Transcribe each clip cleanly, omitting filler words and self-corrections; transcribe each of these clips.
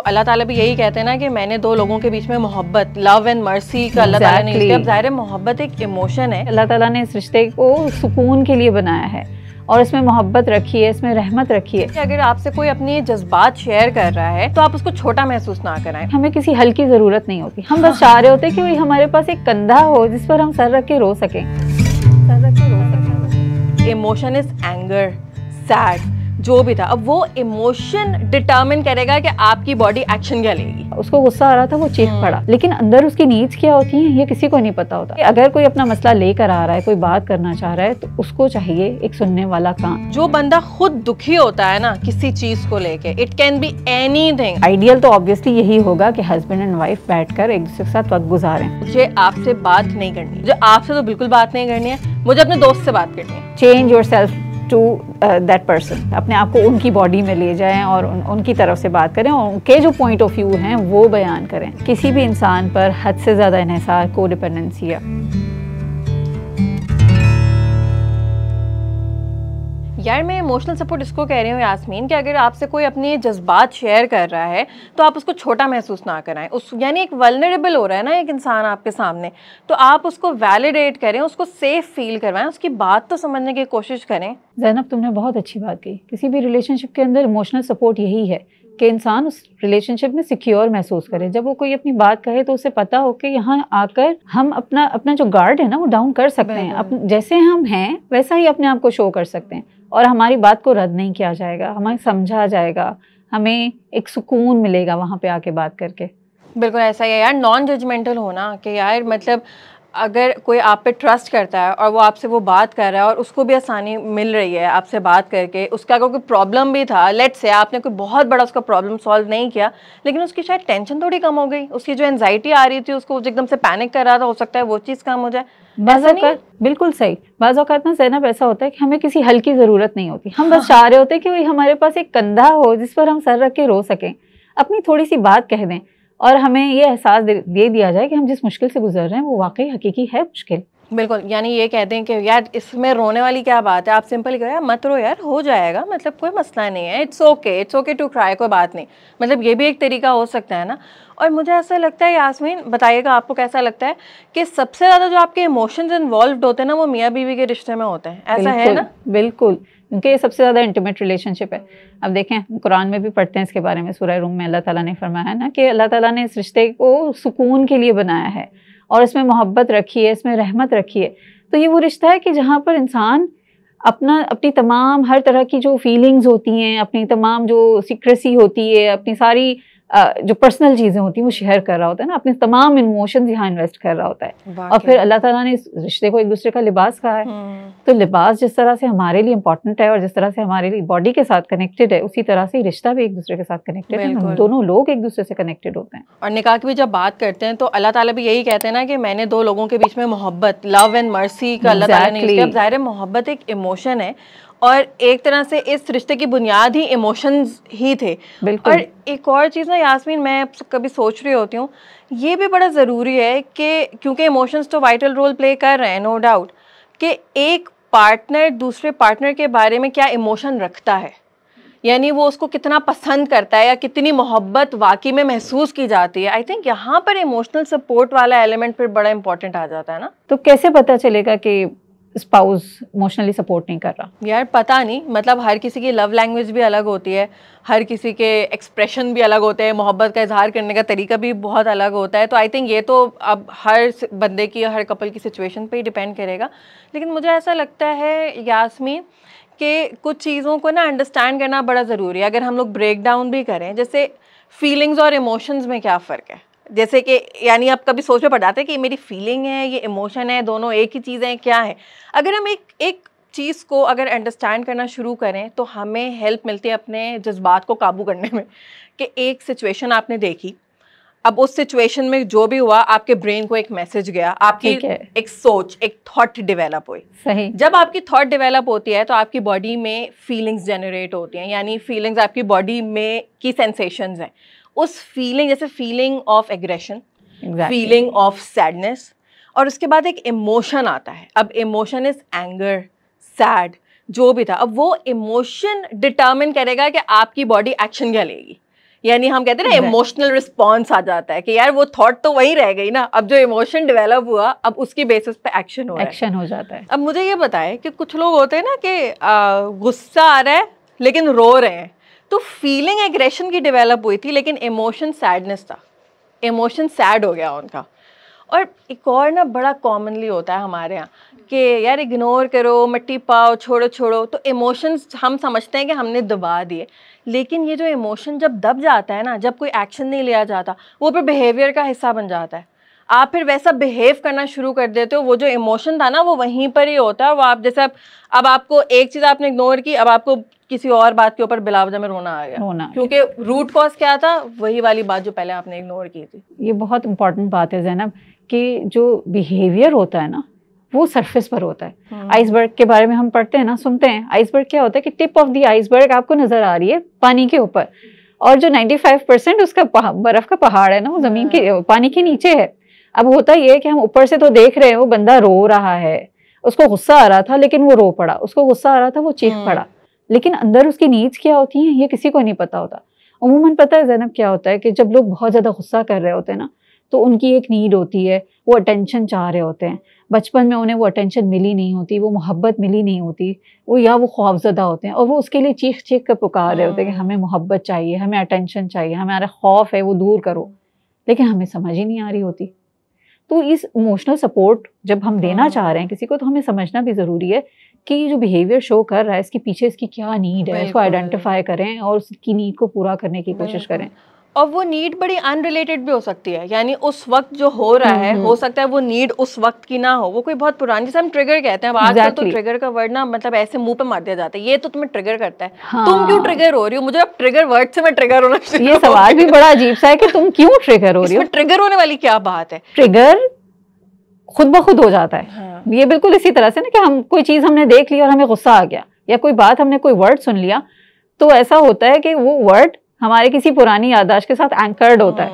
अल्लाह ताला भी यही कहते हैं ना कि मैंने दो लोगों के बीच में मोहब्बत, लव एंड मर्सी का अल्लाह ताला ने यूज़ किया। अब ज़ाहिर है मोहब्बत एक इमोशन है, अल्लाह ताला ने इस रिश्ते को सुकून के लिए बनाया है और इसमें मोहब्बत रखी है, इसमें रहमत रखी है। अगर आपसे कोई अपने जज्बात शेयर कर रहा है तो आप उसको छोटा महसूस ना कराएं। हमें किसी हल की ज़रूरत नहीं होती, हम बस चाह रहे होते कि भाई हमारे पास एक कंधा हो जिस पर हम सर रख के रो सकें। इमोशन इज एंगर, सैड, जो भी था। अब वो इमोशन डिटरमिन करेगा कि आपकी बॉडी एक्शन क्या लेगी। उसको गुस्सा आ रहा था, वो चीख पड़ा, लेकिन अंदर उसकी नीड्स क्या होती हैं ये किसी को नहीं पता होता। अगर कोई अपना मसला लेकर आ रहा है, कोई बात करना चाह रहा है, तो उसको चाहिए एक सुनने वाला कान। जो बंदा खुद दुखी होता है ना किसी चीज को लेके, it can be anything. Ideal तो ऑब्वियसली यही होगा कि हस्बैंड एंड वाइफ बैठकर एक दूसरे के साथ वक्त गुजारें। मुझे आपसे बात नहीं करनी, मुझे आपसे तो बिल्कुल बात नहीं करनी है, मुझे अपने दोस्त से बात करनी है। Change yourself to that person, अपने आप को उनकी बॉडी में ले जाएं और उनकी तरफ से बात करें और उनके जो पॉइंट ऑफ व्यू हैं वो बयान करें। किसी भी इंसान पर हद से ज़्यादा इन्हिसार, कोडिपेंडेंसी है। यार मैं इमोशनल सपोर्ट इसको कह रही हूँ यास्मीन, कि अगर आपसे कोई अपने जज्बात शेयर कर रहा है तो आप उसको छोटा महसूस ना कराएं। उस यानी एक वल्नरेबल हो रहा है ना एक इंसान आपके सामने, तो आप उसको वैलिडेट करें, उसको सेफ फील करवाएं, उसकी बात तो समझने की कोशिश करें। ज़ैनब, तुमने बहुत अच्छी बात कही। किसी भी रिलेशनशिप के अंदर इमोशनल सपोर्ट यही है कि इंसान उस रिलेशनशिप में सिक्योर महसूस करे। जब वो कोई अपनी बात कहे तो उसे पता हो कि यहाँ आकर हम अपना जो गार्ड है ना वो डाउन कर सकते हैं। जैसे हम हैं वैसा ही अपने आप को शो कर सकते हैं और हमारी बात को रद्द नहीं किया जाएगा, हमें समझा जाएगा, हमें एक सुकून मिलेगा वहाँ पे आके बात करके। बिल्कुल ऐसा ही है यार, नॉन जजमेंटल होना कि यार मतलब अगर कोई आप पे ट्रस्ट करता है और वो आपसे वो बात कर रहा है और उसको भी आसानी मिल रही है आपसे बात करके, उसका अगर कोई प्रॉब्लम भी था, लेट्स से आपने कोई बहुत बड़ा उसका प्रॉब्लम सॉल्व नहीं किया, लेकिन उसकी शायद टेंशन थोड़ी कम हो गई, उसकी जो एंजाइटी आ रही थी, उसको एकदम से पैनिक कर रहा था, हो सकता है वो चीज़ कम हो जाए। बिल्कुल सही। बाज़ औक़ात ना ज़ैनब ऐसा होता है कि हमें किसी हल की ज़रूरत नहीं होती, हम बस चाह रहे होते कि भाई हमारे पास एक कंधा हो जिस पर हम सर रख के रो सकें, अपनी थोड़ी सी बात कह दें और हमें ये एहसास दे दिया जाए कि हम जिस मुश्किल से गुजर रहे हैं वो वाकई हकीकी है मुश्किल। बिल्कुल, यानी ये कह दें कि यार इसमें रोने वाली क्या बात है, आप सिंपल कहो यार मत रो यार, हो जाएगा, मतलब कोई मसला नहीं है, इट्स ओके टू क्राई, कोई बात नहीं। मतलब ये भी एक तरीका हो सकता है ना। और मुझे ऐसा लगता है यास्मीन, बताइएगा आपको कैसा लगता है, कि सबसे ज़्यादा जो आपके इमोशंस इन्वॉल्व होते हैं ना वो मियाँ बीवी के रिश्ते में होते हैं, ऐसा है ना? बिल्कुल, क्योंकि ये सबसे ज़्यादा इंटीमेट रिलेशनशिप है। अब देखें कुरान में भी पढ़ते हैं इसके बारे में, सूरह रूम में अल्लाह ताला ने फरमाया है ना कि अल्लाह ताला ने इस रिश्ते को सुकून के लिए बनाया है और इसमें मोहब्बत रखी है, इसमें रहमत रखी है। तो ये वो रिश्ता है कि जहाँ पर इंसान अपनी तमाम हर तरह की जो फीलिंग्स होती हैं, अपनी तमाम जो सीक्रेसी होती है, अपनी सारी जो पर्सनल चीज़ें होती हैं वो शेयर कर रहा होता है ना, अपने तमाम इमोशंस यहाँ इन्वेस्ट कर रहा होता है। और फिर अल्लाह ताला ने इस रिश्ते को एक दूसरे का लिबास कहा है। तो लिबास जिस तरह से हमारे लिए इम्पोर्टेंट है और जिस तरह से हमारे लिए बॉडी के साथ कनेक्टेड है, उसी तरह से रिश्ता भी एक दूसरे के साथ कनेक्टेड है। हम दोनों लोग एक दूसरे से कनेक्टेड होते हैं। और निकाह की भी जब बात करते हैं तो अल्लाह ताला भी यही कहते हैं ना कि मैंने दो लोगों के बीच में मोहब्बत, लव एंड मर्सी का अल्लाह ताला ने यूज़ किया। अब ज़ाहिर है मोहब्बत एक इमोशन है और एक तरह से इस रिश्ते की बुनियाद ही इमोशंस ही थे। और एक और चीज़ ना यास्मीन, मैं कभी सोच रही होती हूँ, ये भी बड़ा ज़रूरी है कि क्योंकि इमोशंस तो वाइटल रोल प्ले कर रहे हैं, नो डाउट, कि एक पार्टनर दूसरे पार्टनर के बारे में क्या इमोशन रखता है, यानी वो उसको कितना पसंद करता है या कितनी मोहब्बत वाकई में महसूस की जाती है। आई थिंक यहाँ पर इमोशनल सपोर्ट वाला एलिमेंट फिर बड़ा इंपॉर्टेंट आ जाता है ना। तो कैसे पता चलेगा कि स्पाउस इमोशनली सपोर्ट नहीं कर रहा? यार पता नहीं, मतलब हर किसी की लव लैंग्वेज भी अलग होती है, हर किसी के एक्सप्रेशन भी अलग होते हैं, मोहब्बत का इजहार करने का तरीका भी बहुत अलग होता है। तो आई थिंक ये तो अब हर बंदे की, हर कपल की सिचुएशन पे ही डिपेंड करेगा। लेकिन मुझे ऐसा लगता है यास्मीन कि कुछ चीज़ों को ना अंडरस्टैंड करना बड़ा ज़रूरी है। अगर हम लोग ब्रेक डाउन भी करें, जैसे फीलिंग्स और इमोशंस में क्या फ़र्क है, जैसे कि यानी आप कभी सोच में पड़ जाते हैं कि मेरी फीलिंग है, ये इमोशन है, दोनों एक ही चीज़ है, क्या है। अगर हम एक चीज़ को अगर अंडरस्टैंड करना शुरू करें तो हमें हेल्प मिलती है अपने जज्बात को काबू करने में। कि एक सिचुएशन आपने देखी, अब उस सिचुएशन में जो भी हुआ, आपके ब्रेन को एक मैसेज गया, आपकी एक सोच, एक थॉट डेवलप हुई। सही। जब आपकी थॉट डेवलप होती है तो आपकी बॉडी में फीलिंग्स जनरेट होती हैं, यानी फीलिंग्स आपकी बॉडी में की सेंसेशंस हैं। उस फीलिंग, जैसे feeling of aggression, feeling of sadness, और उसके बाद एक इमोशन आता है। अब इमोशन इज एंगर, सैड, जो भी था। अब वो इमोशन डिटरमिन करेगा कि आपकी बॉडी एक्शन क्या लेगी, यानी हम कहते हैं ना इमोशनल रिस्पॉन्स आ जाता है कि यार वो थॉट तो वही रह गई ना, अब जो इमोशन डेवलप हुआ अब उसकी बेसिस पे एक्शन हो जाता है। अब मुझे ये बताएं कि कुछ लोग होते हैं ना कि गुस्सा आ रहा है लेकिन रो रहे हैं, तो फीलिंग एग्रेशन की डेवलप हुई थी लेकिन इमोशन सैडनेस था, इमोशन सैड हो गया उनका। और एक और ना बड़ा कॉमनली होता है हमारे यहाँ कि यार इग्नोर करो, मिट्टी पाओ, छोड़ो छोड़ो, तो इमोशंस हम समझते हैं कि हमने दबा दिए, लेकिन ये जो इमोशन जब दब जाता है ना, जब कोई एक्शन नहीं लिया जाता, वो फिर बिहेवियर का हिस्सा बन जाता है। आप फिर वैसा बिहेव करना शुरू कर देते हो, वो जो इमोशन था ना वो वहीं पर ही होता है। वो आप जैसे अब आपको एक चीज़ आपने इग्नोर की, अब आपको किसी और बात के ऊपर बिलावजा में रोना आ गया, क्योंकि रूट कॉज क्या था, वही वाली बात जो पहले आपने इग्नोर की थी। ये बहुत इंपॉर्टेंट बात है ज़ैनब कि जो बिहेवियर होता है ना वो सरफेस पर होता है। आइसबर्ग के बारे में हम पढ़ते हैं ना, सुनते हैं। आइसबर्ग क्या होता है कि टिप ऑफ द आइसबर्ग आपको नजर आ रही है पानी के ऊपर, और जो 95% उसका बर्फ का पहाड़ है ना वो जमीन के पानी के नीचे है। अब होता ये है कि हम ऊपर से तो देख रहे हैं वो बंदा रो रहा है, उसको गुस्सा आ रहा था लेकिन वो रो पड़ा, उसको गुस्सा आ रहा था वो चीख पड़ा, लेकिन अंदर उसकी नीड्स क्या होती हैं ये किसी को नहीं पता होता। अमूमन पता है ज़ैनब क्या होता है कि जब लोग बहुत ज़्यादा गुस्सा कर रहे होते हैं ना, तो उनकी एक नीड होती है, वो अटेंशन चाह रहे होते हैं। बचपन में उन्हें वो अटेंशन मिली नहीं होती, वो मोहब्बत मिली नहीं होती, वो या वो खौफजदा होते हैं और वो उसके लिए चीख चीख कर पुकार रहे होते हैं कि हमें मोहब्बत चाहिए, हमें अटेंशन चाहिए, हमारा खौफ है वो दूर करो, लेकिन हमें समझ ही नहीं आ रही होती। तो इस इमोशनल सपोर्ट जब हम देना चाह रहे हैं किसी को, तो हमें समझना भी ज़रूरी है कि जो बिहेवियर शो कर रहा है इसके पीछे इसकी क्या नीड है, इसको आइडेंटिफाई करें और उसकी नीड को पूरा करने की कोशिश करें। और वो नीड बड़ी अनरिलेटेड भी हो सकती है, यानी उस वक्त जो हो रहा है हो सकता है वो नीड उस वक्त की ना हो, वो कोई बहुत पुरानी, जैसे हम ट्रिगर कहते हैं। अब आजकल तो ट्रिगर का वर्ड ना मतलब ऐसे मुंह पे मार दिया जाता है, ये तो तुम्हें ट्रिगर करता है। हाँ। तुम क्यों ट्रिगर हो रही हो? मुझे अब ट्रिगर वर्ड से मैं ट्रिगर होना शुरू, ये सवाल भी बड़ा अजीब सा है कि तुम क्यों ट्रिगर हो रही हो। ट्रिगर होने वाली क्या बात है? ट्रिगर खुद ब खुद हो जाता है। हाँ। ये बिल्कुल इसी तरह से ना कि हम कोई चीज हमने देख ली और हमें गुस्सा आ गया, या कोई बात हमने कोई वर्ड सुन लिया, तो ऐसा होता है कि वो वर्ड हमारे किसी पुरानी याददाश्त के साथ एंकर्ड होता है,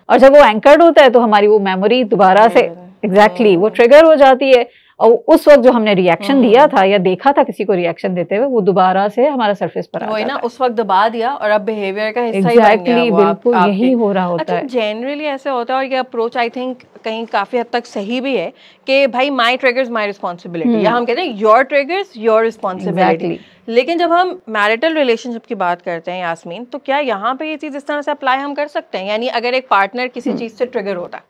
और जब वो एंकर्ड होता है तो हमारी वो मेमोरी दोबारा से एग्जैक्टली वो ट्रिगर हो जाती है, और उस वक्त जो हमने रिएक्शन दिया था या देखा था किसी को रिएक्शन देते हुए, वो दोबारा से हमारा सरफेस पर आ जाता है। ना उस वक्त दबा दिया और अब बिहेवियर का हिस्सा ही बन गया। बिल्कुल यही हो रहा होता है। जनरली ऐसे होता है, और ये अप्रोच आई थिंक कहीं काफी हद तक सही भी है कि भाई माई ट्रिगर्स माई रिस्पॉन्सिबिलिटी, या हम कहते हैं योर ट्रिगर्स योर रिस्पॉन्सिबिलिटी। लेकिन जब हम मैरिटल रिलेशनशिप की बात करते हैं यास्मीन, तो क्या यहाँ पे ये चीज इस तरह से अप्लाई हम कर सकते हैं? यानी अगर एक पार्टनर किसी चीज से ट्रिगर होता है,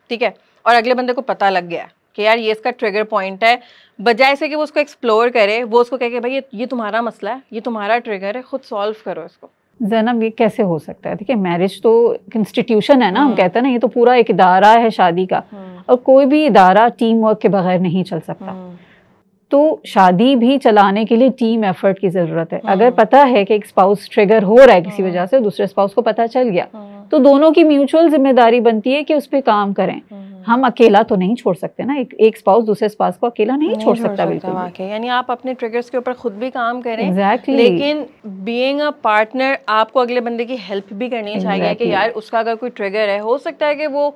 ठीक है, और अगले बंदे को पता लग गया कि यार ये इसका ट्रिगर पॉइंट है, बजाय से कि वो उसको एक्सप्लोर करे, वो उसको कहे कि भाई ये तुम्हारा मसला है, ये तुम्हारा ट्रिगर है, खुद सॉल्व करो इसको। ज़ैनब ये कैसे हो सकता है? देखिए मैरिज तो इंस्टीट्यूशन है ना, हम कहते हैं ना, ये तो पूरा एक इदारा है शादी का, और कोई भी इदारा टीम वर्क के बगैर नहीं चल सकता। तो शादी भी चलाने के लिए टीम एफर्ट की ज़रूरत है। अगर पता है कि एक स्पाउस ट्रिगर हो रहा है किसी वजह से, दूसरे स्पाउस को पता चल गया, तो दोनों की म्यूचुअल जिम्मेदारी बनती है कि उस पर काम करें। हम अकेला तो नहीं छोड़ सकते ना, एक स्पाउस दूसरे स्पाउस को अकेला नहीं छोड़ सकता। बिल्कुल, यानी आप अपने ट्रिगर्स के ऊपर खुद भी काम करें। Exactly. लेकिन बीइंग अ पार्टनर आपको अगले बंदे की हेल्प भी करनी चाहिए कि यार उसका अगर कोई ट्रिगर है, हो सकता है कि वो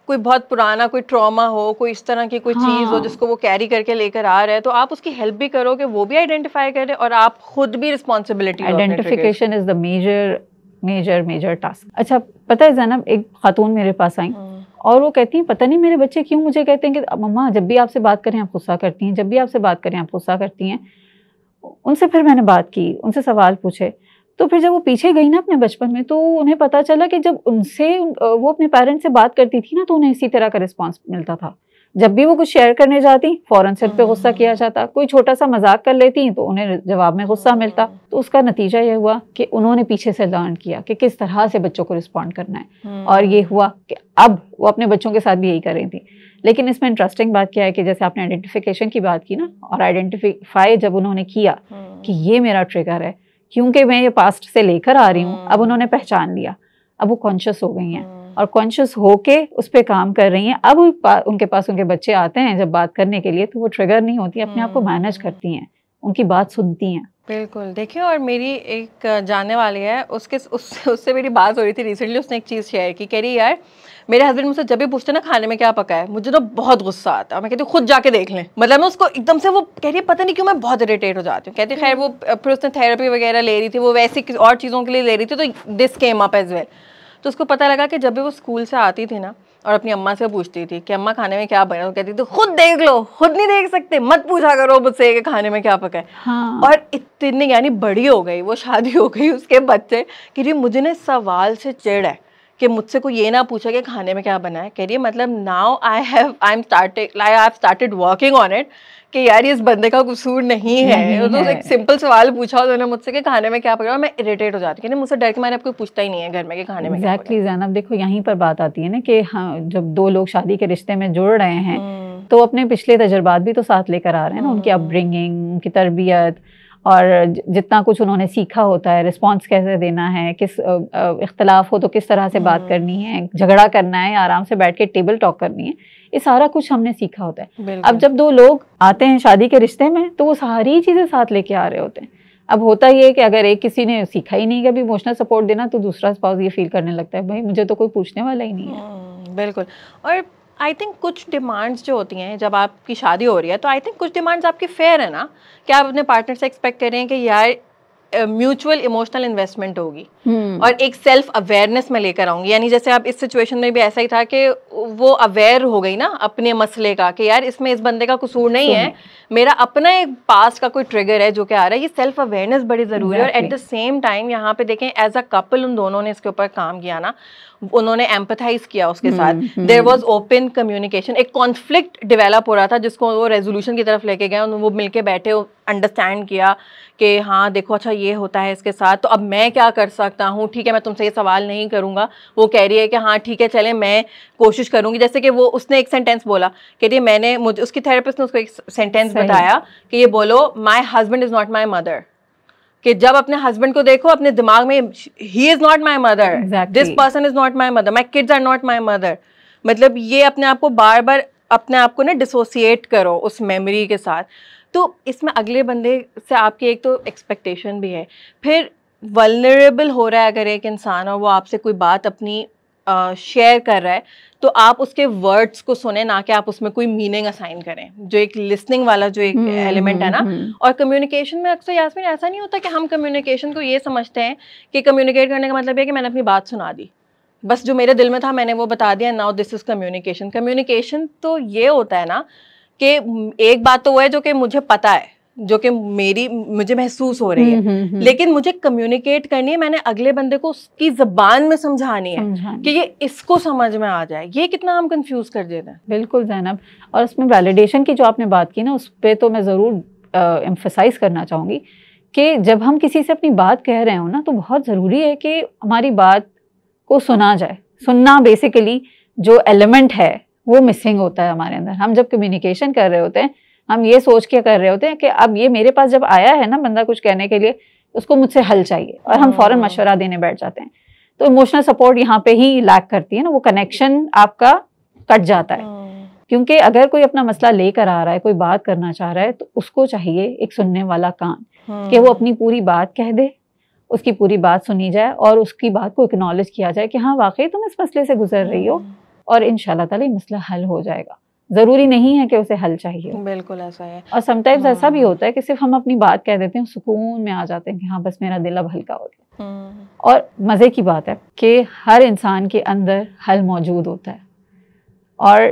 कोई बहुत पुराना कोई ट्रॉमा हो, कोई इस तरह की कोई चीज़ हो जिसको वो कैरी करके लेकर आ रहा है, तो आप उसकी हेल्प भी करो कि वो भी आइडेंटिफाई करे और आप खुद भी responsibility. Identification is the major task. अच्छा पता है ज़ैनब, एक खातून मेरे पास आई और वो कहती हैं पता नहीं मेरे बच्चे क्यों मुझे कहते हैं कि मम्मा जब भी आपसे बात करें आप गुस्सा करती हैं, जब भी आपसे बात करें आप गुस्सा करती हैं। उनसे फिर मैंने बात की, उनसे सवाल पूछे, तो फिर जब वो पीछे गई ना अपने बचपन में, तो उन्हें पता चला कि जब उनसे वो अपने पेरेंट्स से बात करती थी ना, तो उन्हें इसी तरह का रिस्पॉन्स मिलता था। जब भी वो कुछ शेयर करने जाती फौरन सिर पे गुस्सा किया जाता, कोई छोटा सा मजाक कर लेती तो उन्हें जवाब में गुस्सा मिलता। तो उसका नतीजा ये हुआ कि उन्होंने पीछे से लर्न किया कि किस तरह से बच्चों को रिस्पॉन्ड करना है, और ये हुआ कि अब वो अपने बच्चों के साथ भी यही कर रही थी। लेकिन इसमें इंटरेस्टिंग बात क्या है कि जैसे आपने आइडेंटिफिकेशन की बात की ना, और आइडेंटिफाई जब उन्होंने किया कि ये मेरा ट्रिगर है क्योंकि मैं ये पास्ट से लेकर आ रही हूँ, अब उन्होंने पहचान लिया, अब वो कॉन्शियस हो गई हैं और कॉन्शियस होके उस पर काम कर रही हैं। अब उनके पास उनके बच्चे आते हैं जब बात करने के लिए, तो वो ट्रिगर नहीं होती, अपने आप को मैनेज करती हैं, उनकी बात सुनती हैं। बिल्कुल। देखिए, और मेरी एक जानने वाली है, उससे मेरी बात हो रही थी रिसेंटली। उसने एक चीज़ शेयर की, कह रही यार मेरे हस्बैंड मुझसे जब भी पूछते ना खाने में क्या पका है, मुझे तो बहुत गुस्सा आता है। मैं कहती हूँ खुद जाके देख लें। मतलब मैं उसको एकदम से, वो कह रही है पता नहीं क्यों मैं बहुत इरिटेट हो जाती हूँ। कहती खैर वो फिर उसने थेरेपी वगैरह ले रही थी, वो वैसी और चीज़ों के लिए ले रही थी, तो this came up as well. तो उसको पता लगा कि जब भी वो स्कूल से आती थी ना और अपनी अम्मा से पूछती थी कि अम्मा खाने में क्या बना, वो कहती थी खुद देख लो, खुद नहीं देख सकते, मत पूछा करो मुझसे कि खाने में क्या पका है। हाँ। और इतनी यानी बड़ी हो गई वो, शादी हो गई, उसके बच्चे, कि जी मुझे ना सवाल से चिढ़ है कि मुझसे कोई ये ना पूछे कि खाने में क्या बना है। कह रही है मतलब now I have started working on it कि यार इस बंदे का कसूर नहीं है। तो एक सिंपल सवाल पूछा उन्होंने मुझसे कि खाने में क्या पका, मैं इरिटेट हो जाती हूँ। मुझसे डर के मैंने आपको पूछता ही नहीं है घर में कि खाने में क्या पका। एग्जैक्टली ज़ैनब, देखो यहीं पर बात आती है ना कि हाँ, जब दो लोग शादी के रिश्ते में जुड़ रहे हैं तो अपने पिछले तजुर्बात भी तो साथ लेकर आ रहे हैं ना, उनकी अपब्रिंगिंग, उनकी तरबियत, और जितना कुछ उन्होंने सीखा होता है, रिस्पॉन्स कैसे देना है, किस इख्तलाफ हो तो किस तरह से बात करनी है, झगड़ा करना है, आराम से बैठ के टेबल टॉक करनी है, ये सारा कुछ हमने सीखा होता है। अब जब दो लोग आते हैं शादी के रिश्ते में तो वो सारी चीज़ें साथ लेके आ रहे होते हैं। अब होता ये है कि अगर एक किसी ने सीखा ही नहीं कभी इमोशनल सपोर्ट देना, तो दूसरा स्पाउस ये फील करने लगता है भाई मुझे तो कोई पूछने वाला ही नहीं है। बिल्कुल। और आई थिंक कुछ डिमांड्स जो होती हैं जब आपकी शादी हो रही है, तो आई थिंक कुछ डिमांड्स आपकी फेयर है ना, कि आप अपने पार्टनर से एक्सपेक्ट करें कि यार म्यूचुअल इमोशनल इन्वेस्टमेंट होगी और एक सेल्फ अवेयरनेस में लेकर आऊंगी। यानी जैसे आप इस सिचुएशन में भी ऐसा ही था कि वो अवेयर हो गई ना अपने मसले का कि यार इसमें इस बंदे का कसूर नहीं है, मेरा अपना एक पास्ट का कोई ट्रिगर है जो कि आ रहा है। ये सेल्फ अवेयरनेस बड़ी ज़रूरी है। और एट द सेम टाइम यहाँ पे देखें एज अ कपल उन दोनों ने इसके ऊपर काम किया ना, उन्होंने एम्पथाइज किया उसके साथ, देयर वाज ओपन कम्युनिकेशन। एक कॉन्फ्लिक्ट डेवलप हो रहा था जिसको वो रेजोल्यूशन की तरफ लेके गए, वो मिलके बैठे, अंडरस्टैंड किया कि हाँ देखो अच्छा ये होता है इसके साथ, तो अब मैं क्या कर सकता हूँ, ठीक है मैं तुमसे ये सवाल नहीं करूँगा। वो कह रही है कि हाँ ठीक है चलें मैं कोशिश करूँगी। जैसे कि वो उसने एक सेंटेंस बोला, कह रही है मैंने, मुझे उसकी थेरेपिस्ट ने उसको एक सेंटेंस बताया कि ये बोलो my husband is not my mother, कि जब अपने हस्बैंड को देखो अपने दिमाग में ही is not my mother, this person is not my mother, my kids are not my mother. मतलब ये अपने आप को बार बार अपने आप को ना डिसोसिएट करो उस मेमोरी के साथ। तो इसमें अगले बंदे से आपकी एक तो एक्सपेक्टेशन भी है, फिर वल्नरेबल हो रहा है अगर एक इंसान और वो आपसे कोई बात अपनी शेयर कर रहा है, तो आप उसके वर्ड्स को सुने, ना कि आप उसमें कोई मीनिंग असाइन करें। जो एक लिसनिंग वाला जो एक एलिमेंट है ना, और कम्युनिकेशन में अक्सर यास्मीन ऐसा नहीं होता कि हम कम्युनिकेशन को ये समझते हैं कि कम्युनिकेट करने का मतलब है कि मैंने अपनी बात सुना दी, बस जो मेरे दिल में था मैंने वो बता दिया, now this is communication. Communication तो ये होता है ना कि एक बात तो वो है जो कि मुझे पता है, जो कि मुझे महसूस हो रही है, लेकिन मुझे कम्युनिकेट करनी है, मैंने अगले बंदे को उसकी ज़बान में समझानी है कि ये इसको समझ में आ जाए। ये कितना हम कंफ्यूज कर देते हैं। बिल्कुल ज़ैनब, और उसमें वैलिडेशन की जो आपने बात की ना, उस पर तो मैं ज़रूर एम्फसाइज करना चाहूँगी कि जब हम किसी से अपनी बात कह रहे हो ना, तो बहुत ज़रूरी है कि हमारी बात को सुना जाए। सुनना बेसिकली जो एलिमेंट है वो मिसिंग होता है हमारे अंदर। हम जब कम्युनिकेशन कर रहे होते हैं, हम ये सोच के कर रहे होते हैं कि अब ये मेरे पास जब आया है ना बंदा कुछ कहने के लिए, उसको मुझसे हल चाहिए, और हम फौरन मशवरा देने बैठ जाते हैं। तो इमोशनल सपोर्ट यहाँ पे ही लैक करती है ना, वो कनेक्शन आपका कट जाता है। क्योंकि अगर कोई अपना मसला लेकर आ रहा है, कोई बात करना चाह रहा है, तो उसको चाहिए एक सुनने वाला कान, कि वो अपनी पूरी बात कह दे, उसकी पूरी बात सुनी जाए और उसकी बात को एक्नॉलेज किया जाए कि हाँ वाकई तुम इस मसले से गुजर रही हो, और इंशाल्लाह ताला ये मसला हल हो जाएगा। ज़रूरी नहीं है कि उसे हल चाहिए। बिल्कुल ऐसा है। और समटाइम्स ऐसा भी होता है कि सिर्फ हम अपनी बात कह देते हैं, सुकून में आ जाते हैं कि हाँ बस मेरा दिल अब हल्का हो गया। और मज़े की बात है कि हर इंसान के अंदर हल मौजूद होता है, और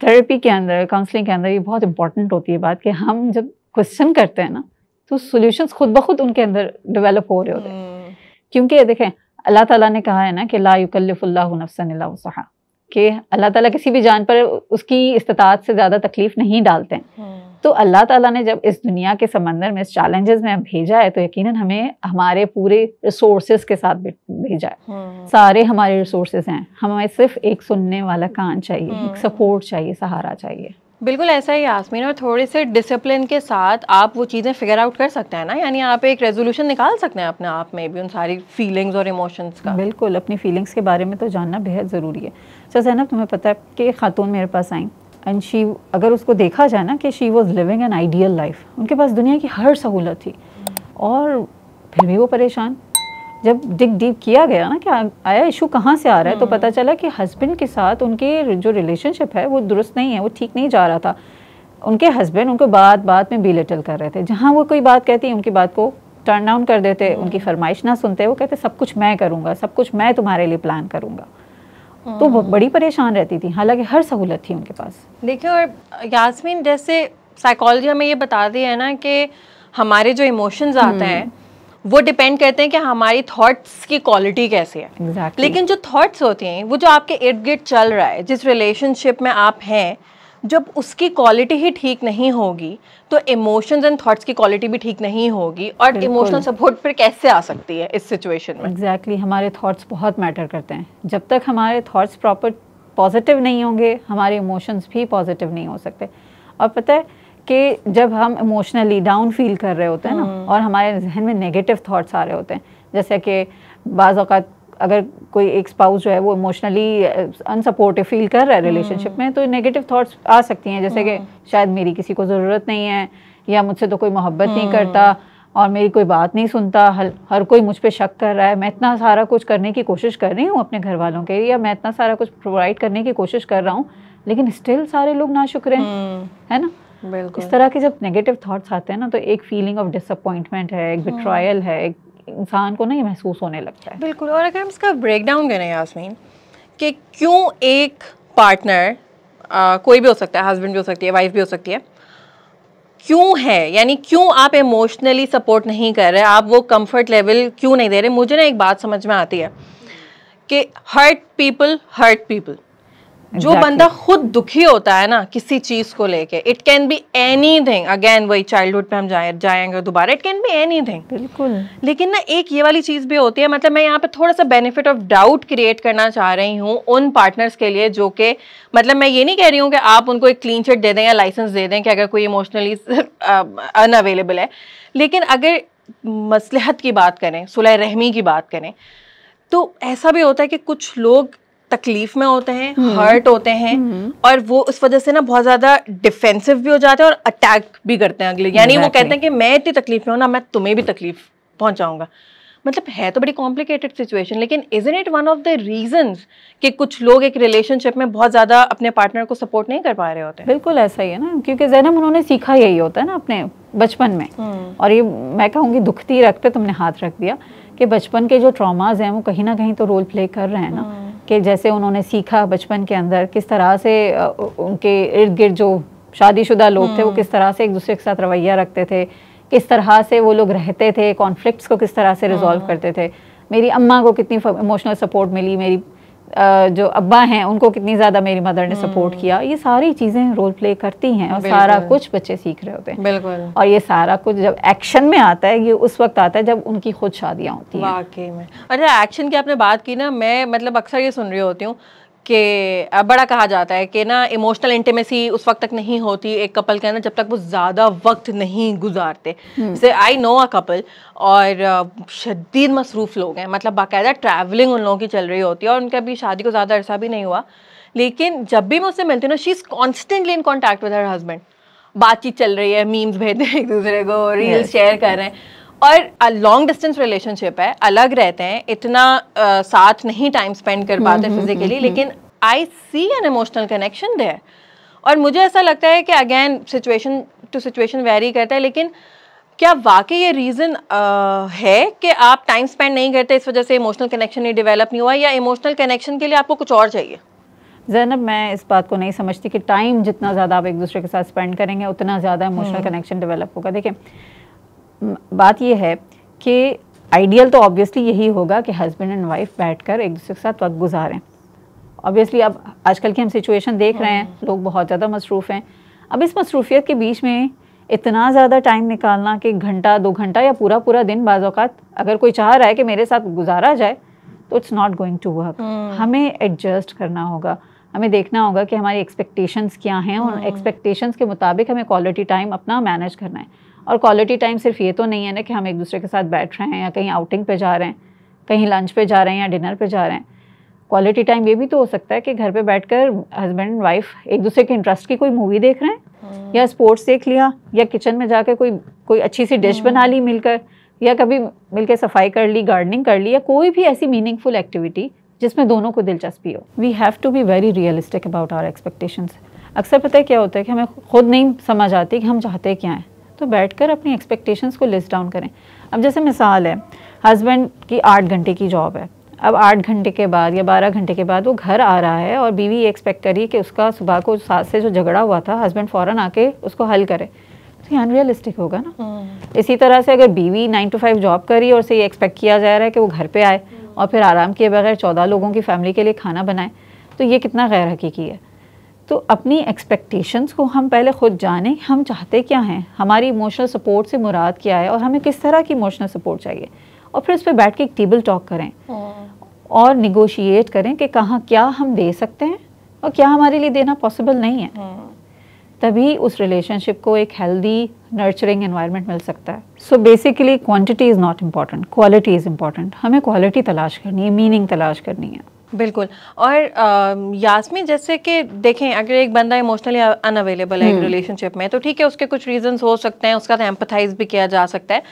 थेरेपी के अंदर, काउंसलिंग के अंदर ये बहुत इंपॉर्टेंट होती है बात कि हम जब क्वेश्चन करते हैं ना, तो सॉल्यूशंस खुद ब खुद उनके अंदर डेवलप हो रहे होते हैं। क्योंकि देखें अल्लाह ताला ने कहा है ना कि ला युकल्लिफुल्लाहु नफ्सन इल्ला वुसअहा, कि अल्लाह ताला किसी भी जान पर उसकी इस्तिताअत से ज़्यादा तकलीफ नहीं डालते हैं। तो अल्लाह ताला ने जब इस दुनिया के समंदर में, इस चैलेंजेस में भेजा है, तो यकीनन हमें हमारे पूरे रिसोर्सेज के साथ भेजा है। सारे हमारे रिसोर्सेज हैं, हमें सिर्फ एक सुनने वाला कान चाहिए, एक सपोर्ट चाहिए, सहारा चाहिए। बिल्कुल ऐसा ही यास्मीन, और थोड़े से डिसिप्लिन के साथ आप वो चीज़ें फिगर आउट कर सकते हैं ना, यानी आप एक रेजोल्यूशन निकाल सकते हैं अपने आप में भी उन सारी फीलिंग्स और इमोशंस का। बिल्कुल, अपनी फीलिंग्स के बारे में तो जानना बेहद ज़रूरी है। अच्छा ज़ैनब, तुम्हें पता है कि एक खातून मेरे पास आई, एंड शी, अगर उसको देखा जाए ना कि she was living an ideal life, उनके पास दुनिया की हर सहूलत थी, और फिर भी वो परेशान। जब डिग डीप किया गया ना कि आया इशू कहाँ से आ रहा है, तो पता चला कि हस्बैंड के साथ उनके जो रिलेशनशिप है वो दुरुस्त नहीं है, वो ठीक नहीं जा रहा था। उनके हस्बैंड उनको बात में बिलिटल कर रहे थे। जहाँ वो कोई बात कहती उनकी बात को टर्न डाउन कर देते, उनकी फरमाइश ना सुनते, वो कहते सब कुछ मैं करूँगा, सब कुछ मैं तुम्हारे लिए प्लान करूँगा। तो वो बड़ी परेशान रहती थी, हालांकि हर सहूलत थी उनके पास। देखिए, और यास्मीन जैसे साइकोलॉजी हमें ये बताती है ना कि हमारे जो इमोशंस आते हैं वो डिपेंड करते हैं कि हमारी थॉट्स की क्वालिटी कैसी है। Exactly. लेकिन जो थॉट्स होती हैं, वो जो आपके इर्द गिर्द चल रहा है, जिस रिलेशनशिप में आप हैं, जब उसकी क्वालिटी ही ठीक नहीं होगी तो इमोशंस एंड थॉट्स की क्वालिटी भी ठीक नहीं होगी। और इमोशनल सपोर्ट फिर कैसे आ सकती है इस सिचुएशन में? एग्जैक्टली हमारे थॉट्स बहुत मैटर करते हैं। जब तक हमारे थॉट्स प्रॉपर पॉजिटिव नहीं होंगे, हमारे इमोशंस भी पॉजिटिव नहीं हो सकते। और पता है कि जब हम इमोशनली डाउन फील कर रहे होते हैं ना, और हमारे जहन में नेगेटिव थॉट्स आ रहे होते हैं, जैसे कि बाज़ औक़ात अगर कोई एक स्पाउस जो है वो इमोशनली अनसपोर्टिव फील कर रहा है रिलेशनशिप में, तो नेगेटिव थॉट्स आ सकती हैं, जैसे कि शायद मेरी किसी को ज़रूरत नहीं है, या मुझसे तो कोई मोहब्बत नहीं करता, और मेरी कोई बात नहीं सुनता, हर कोई मुझ पे शक कर रहा है, मैं इतना सारा कुछ करने की कोशिश कर रही हूँ अपने घर वालों के, या मैं इतना सारा कुछ प्रोवाइड करने की कोशिश कर रहा हूँ, लेकिन स्टिल सारे लोग नाशुक्र हैं, है ना। बिल्कुल। इस तरह के जब नेगेटिव थॉट्स आते हैं ना, तो एक फीलिंग ऑफ डिसअपॉइंटमेंट है, एक बिट्रायल है, एक इंसान को ना ये महसूस होने लगता है। बिल्कुल। और अगर हम इसका ब्रेक डाउन करें यास्मीन, कि क्यों एक पार्टनर, कोई भी हो सकता है, हस्बैंड भी हो सकती है, वाइफ भी हो सकती है, क्यों है, यानी क्यों आप इमोशनली सपोर्ट नहीं कर रहे, आप वो कंफर्ट लेवल क्यों नहीं दे रहे? मुझे ना एक बात समझ में आती है कि हर्ट पीपल। जो बंदा खुद दुखी होता है ना किसी चीज को लेके, it can be anything, again वही चाइल्डहुड पे हम जाएंगे दोबारा, इट कैन बी एनीथिंग। बिल्कुल। लेकिन ना एक ये वाली चीज भी होती है, मतलब मैं यहाँ पे थोड़ा सा बेनिफिट ऑफ डाउट क्रिएट करना चाह रही हूँ उन पार्टनर्स के लिए जो कि, मतलब मैं ये नहीं कह रही हूँ कि आप उनको एक क्लीन चिट दे दें या लाइसेंस दे दें कि अगर कोई इमोशनली अनअवेलेबल है, लेकिन अगर मसलहत की बात करें, सुलह रहमी की बात करें, तो ऐसा भी होता है कि कुछ लोग तकलीफ में होते हैं, हर्ट होते हैं, और वो उस वजह से ना बहुत ज्यादा डिफेंसिव भी हो जाते हैं और अटैक भी करते हैं अगले, यानी वो कहते हैं कि मैं इतनी तकलीफ में हूं ना, मैं तुम्हें भी तकलीफ पहुंचाऊंगा। मतलब है तो बड़ी कॉम्प्लिकेटेड सिचुएशन, लेकिन isn't it one of the reasons कि कुछ लोग एक रिलेशनशिप में बहुत ज्यादा अपने पार्टनर को सपोर्ट नहीं कर पा रहे होते हैं? बिल्कुल ऐसा ही है ना, क्योंकि ज़ैनब उन्होंने सीखा यही होता है ना अपने बचपन में, और ये मैं कहूँगी दुखती रख पे तुमने हाथ रख दिया कि बचपन के जो ट्रॉमाज हैं वो कहीं ना कहीं तो रोल प्ले कर रहे हैं ना, कि जैसे उन्होंने सीखा बचपन के अंदर किस तरह से उनके इर्द गिर्द जो शादीशुदा लोग थे वो किस तरह से एक दूसरे के साथ रवैया रखते थे, किस तरह से वो लोग रहते थे, कॉन्फ्लिक्ट्स को किस तरह से रिजॉल्व करते थे। मेरी अम्मा को कितनी इमोशनल सपोर्ट मिली, मेरी जो अब्बा हैं उनको कितनी ज़्यादा मेरी मदर ने सपोर्ट किया, ये सारी चीज़ें रोल प्ले करती हैं, और सारा कुछ बच्चे सीख रहे होते हैं। बिल्कुल। और ये सारा कुछ जब एक्शन में आता है, ये उस वक्त आता है जब उनकी खुद शादियाँ होती हैं। वाकई में। अच्छा, एक्शन की आपने बात की ना, मैं मतलब अक्सर ये सुन रही होती हूँ कि बड़ा कहा जाता है कि ना इमोशनल इंटीमेसी उस वक्त तक नहीं होती एक कपल के अंदर जब तक वो ज़्यादा वक्त नहीं गुजारते। जैसे आई नो अ कपल, और शदीद मसरूफ़ लोग हैं, मतलब बाकायदा ट्रैवलिंग उन लोगों की चल रही होती है, और उनका अभी शादी को ज़्यादा अरसा भी नहीं हुआ, लेकिन जब भी मैं उससे मिलती हूँ ना, she is constantly in contact with her husband, बातचीत चल रही है, मीम्स भेज रहे हैं एक दूसरे को, रील्स शेयर कर रहे हैं, और लॉन्ग डिस्टेंस रिलेशनशिप है, अलग रहते हैं, इतना साथ नहीं टाइम स्पेंड कर पाते फिजिकली, लेकिन I see an emotional connection there. और मुझे ऐसा लगता है कि again situation to situation vary करता है, लेकिन क्या वाकई ये रीज़न है कि आप टाइम स्पेंड नहीं करते, इस वजह से इमोशनल कनेक्शन नहीं डेवलप नहीं हुआ, या इमोशनल कनेक्शन के लिए आपको कुछ और चाहिए? ज़ैनब, मैं इस बात को नहीं समझती कि टाइम जितना ज़्यादा आप एक दूसरे के साथ स्पेंड करेंगे उतना ज़्यादा इमोशनल कनेक्शन डेवलप होगा। देखिए, बात ये है कि आइडियल तो ऑब्वियसली यही होगा कि हस्बैंड एंड वाइफ बैठकर एक दूसरे के साथ वक्त गुजारें। ऑब्वियसली अब आजकल की हम सिचुएशन देख रहे हैं, लोग बहुत ज़्यादा मसरूफ़ हैं। अब इस मसरूफियत के बीच में इतना ज़्यादा टाइम निकालना कि घंटा 2 घंटा या पूरा पूरा दिन बाज़ औक़ात अगर कोई चाह रहा है कि मेरे साथ गुजारा जाए, तो it's not going to work. हमें एडजस्ट करना होगा, हमें देखना होगा कि हमारी एक्सपेक्टेशंस क्या हैं, और एक्सपेक्टेशंस के मुताबिक हमें क्वालिटी टाइम अपना मैनेज करना है। और क्वालिटी टाइम सिर्फ ये तो नहीं है ना कि हम एक दूसरे के साथ बैठ रहे हैं, या कहीं आउटिंग पे जा रहे हैं, कहीं लंच पे जा रहे हैं, या डिनर पे जा रहे हैं। क्वालिटी टाइम ये भी तो हो सकता है कि घर पे बैठकर हस्बैंड एंड वाइफ एक दूसरे के इंटरेस्ट की कोई मूवी देख रहे हैं, या स्पोर्ट्स देख लिया, या किचन में जाकर कोई अच्छी सी डिश बना ली मिलकर, या कभी मिलके सफाई कर ली, गार्डनिंग कर ली, या कोई भी ऐसी मीनिंगफुल एक्टिविटी जिसमें दोनों को दिलचस्पी हो। We have to be very realistic about our expectations. अक्सर पता है क्या होता है कि हमें खुद नहीं समझ आती कि हम चाहते क्या हैं, तो बैठकर अपनी एक्सपेक्टेशंस को लिस्ट डाउन करें। अब जैसे मिसाल है, हस्बैंड की 8 घंटे की जॉब है, अब 8 घंटे के बाद या 12 घंटे के बाद वो घर आ रहा है और बीवी ये एक्सपेक्ट करी कि उसका सुबह को सास से जो झगड़ा हुआ था हस्बैंड फ़ौरन आके उसको हल करे, तो ये अनरियलिस्टिक होगा ना। इसी तरह से अगर बीवी 9 to 5 जॉब करी और उसे ये एक्सपेक्ट किया जा रहा है कि वो घर पे आए और फिर आराम किए बगैर 14 लोगों की फैमिली के लिए खाना बनाए, तो ये कितना गैर हकीकी है। तो अपनी एक्सपेक्टेशंस को हम पहले खुद जानें, हम चाहते क्या हैं, हमारी इमोशनल सपोर्ट से मुराद क्या है और हमें किस तरह की इमोशनल सपोर्ट चाहिए, और फिर उस पर बैठ के एक टेबल टॉक करें और निगोशिएट करें कि कहाँ क्या हम दे सकते हैं और क्या हमारे लिए देना पॉसिबल नहीं है। तभी उस रिलेशनशिप को एक हेल्दी नर्चरिंग एनवायरनमेंट मिल सकता है। So basically quantity is not important, quality is important. हमें क्वालिटी तलाश करनी है, मीनिंग तलाश करनी है। बिल्कुल। और यास्मीन, जैसे कि देखें, अगर एक बंदा इमोशनली अनअवेलेबल है एक रिलेशनशिप में, तो ठीक है, उसके कुछ रीजंस हो सकते हैं, उसका एम्पथाइज भी किया जा सकता है,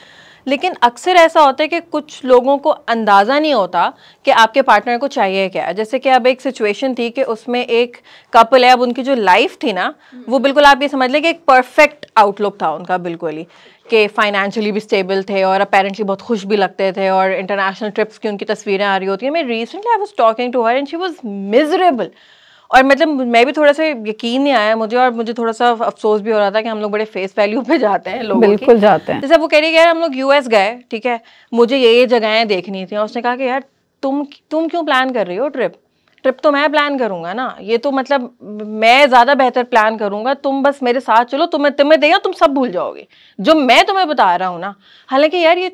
लेकिन अक्सर ऐसा होता है कि कुछ लोगों को अंदाज़ा नहीं होता कि आपके पार्टनर को चाहिए क्या। जैसे कि अब एक सिचुएशन थी कि उसमें एक कपल है, अब उनकी जो लाइफ थी ना, वो बिल्कुल आप ये समझ लें कि एक परफेक्ट आउटलुक था उनका, बिल्कुल ही कि फाइनेंशियली भी स्टेबल थे और अपेरेंटली बहुत खुश भी लगते थे और इंटरनेशनल ट्रिप्स की उनकी तस्वीरें आ रही होती हैं। मैं recently I was talking to her and she was miserable, और मतलब मैं भी थोड़ा सा यकीन नहीं आया मुझे, और मुझे थोड़ा सा अफसोस भी हो रहा था कि हम लोग बड़े फेस वैल्यू पे जाते हैं लोगों की। बिल्कुल जाते हैं। जैसे वो कह रही है यार हम लोग यूएस गए, ठीक है, मुझे ये जगहें देखनी थी, और उसने कहा कि यार तुम क्यों प्लान कर रही हो ट्रिप तो मैं प्लान करूंगा ना, ये तो मतलब मैं ज़्यादा बेहतर प्लान करूंगा, तुम बस मेरे साथ चलो, तुम्हें देगा, तुम सब भूल जाओगे जो मैं तुम्हें बता रहा हूँ ना। हालांकि यार ये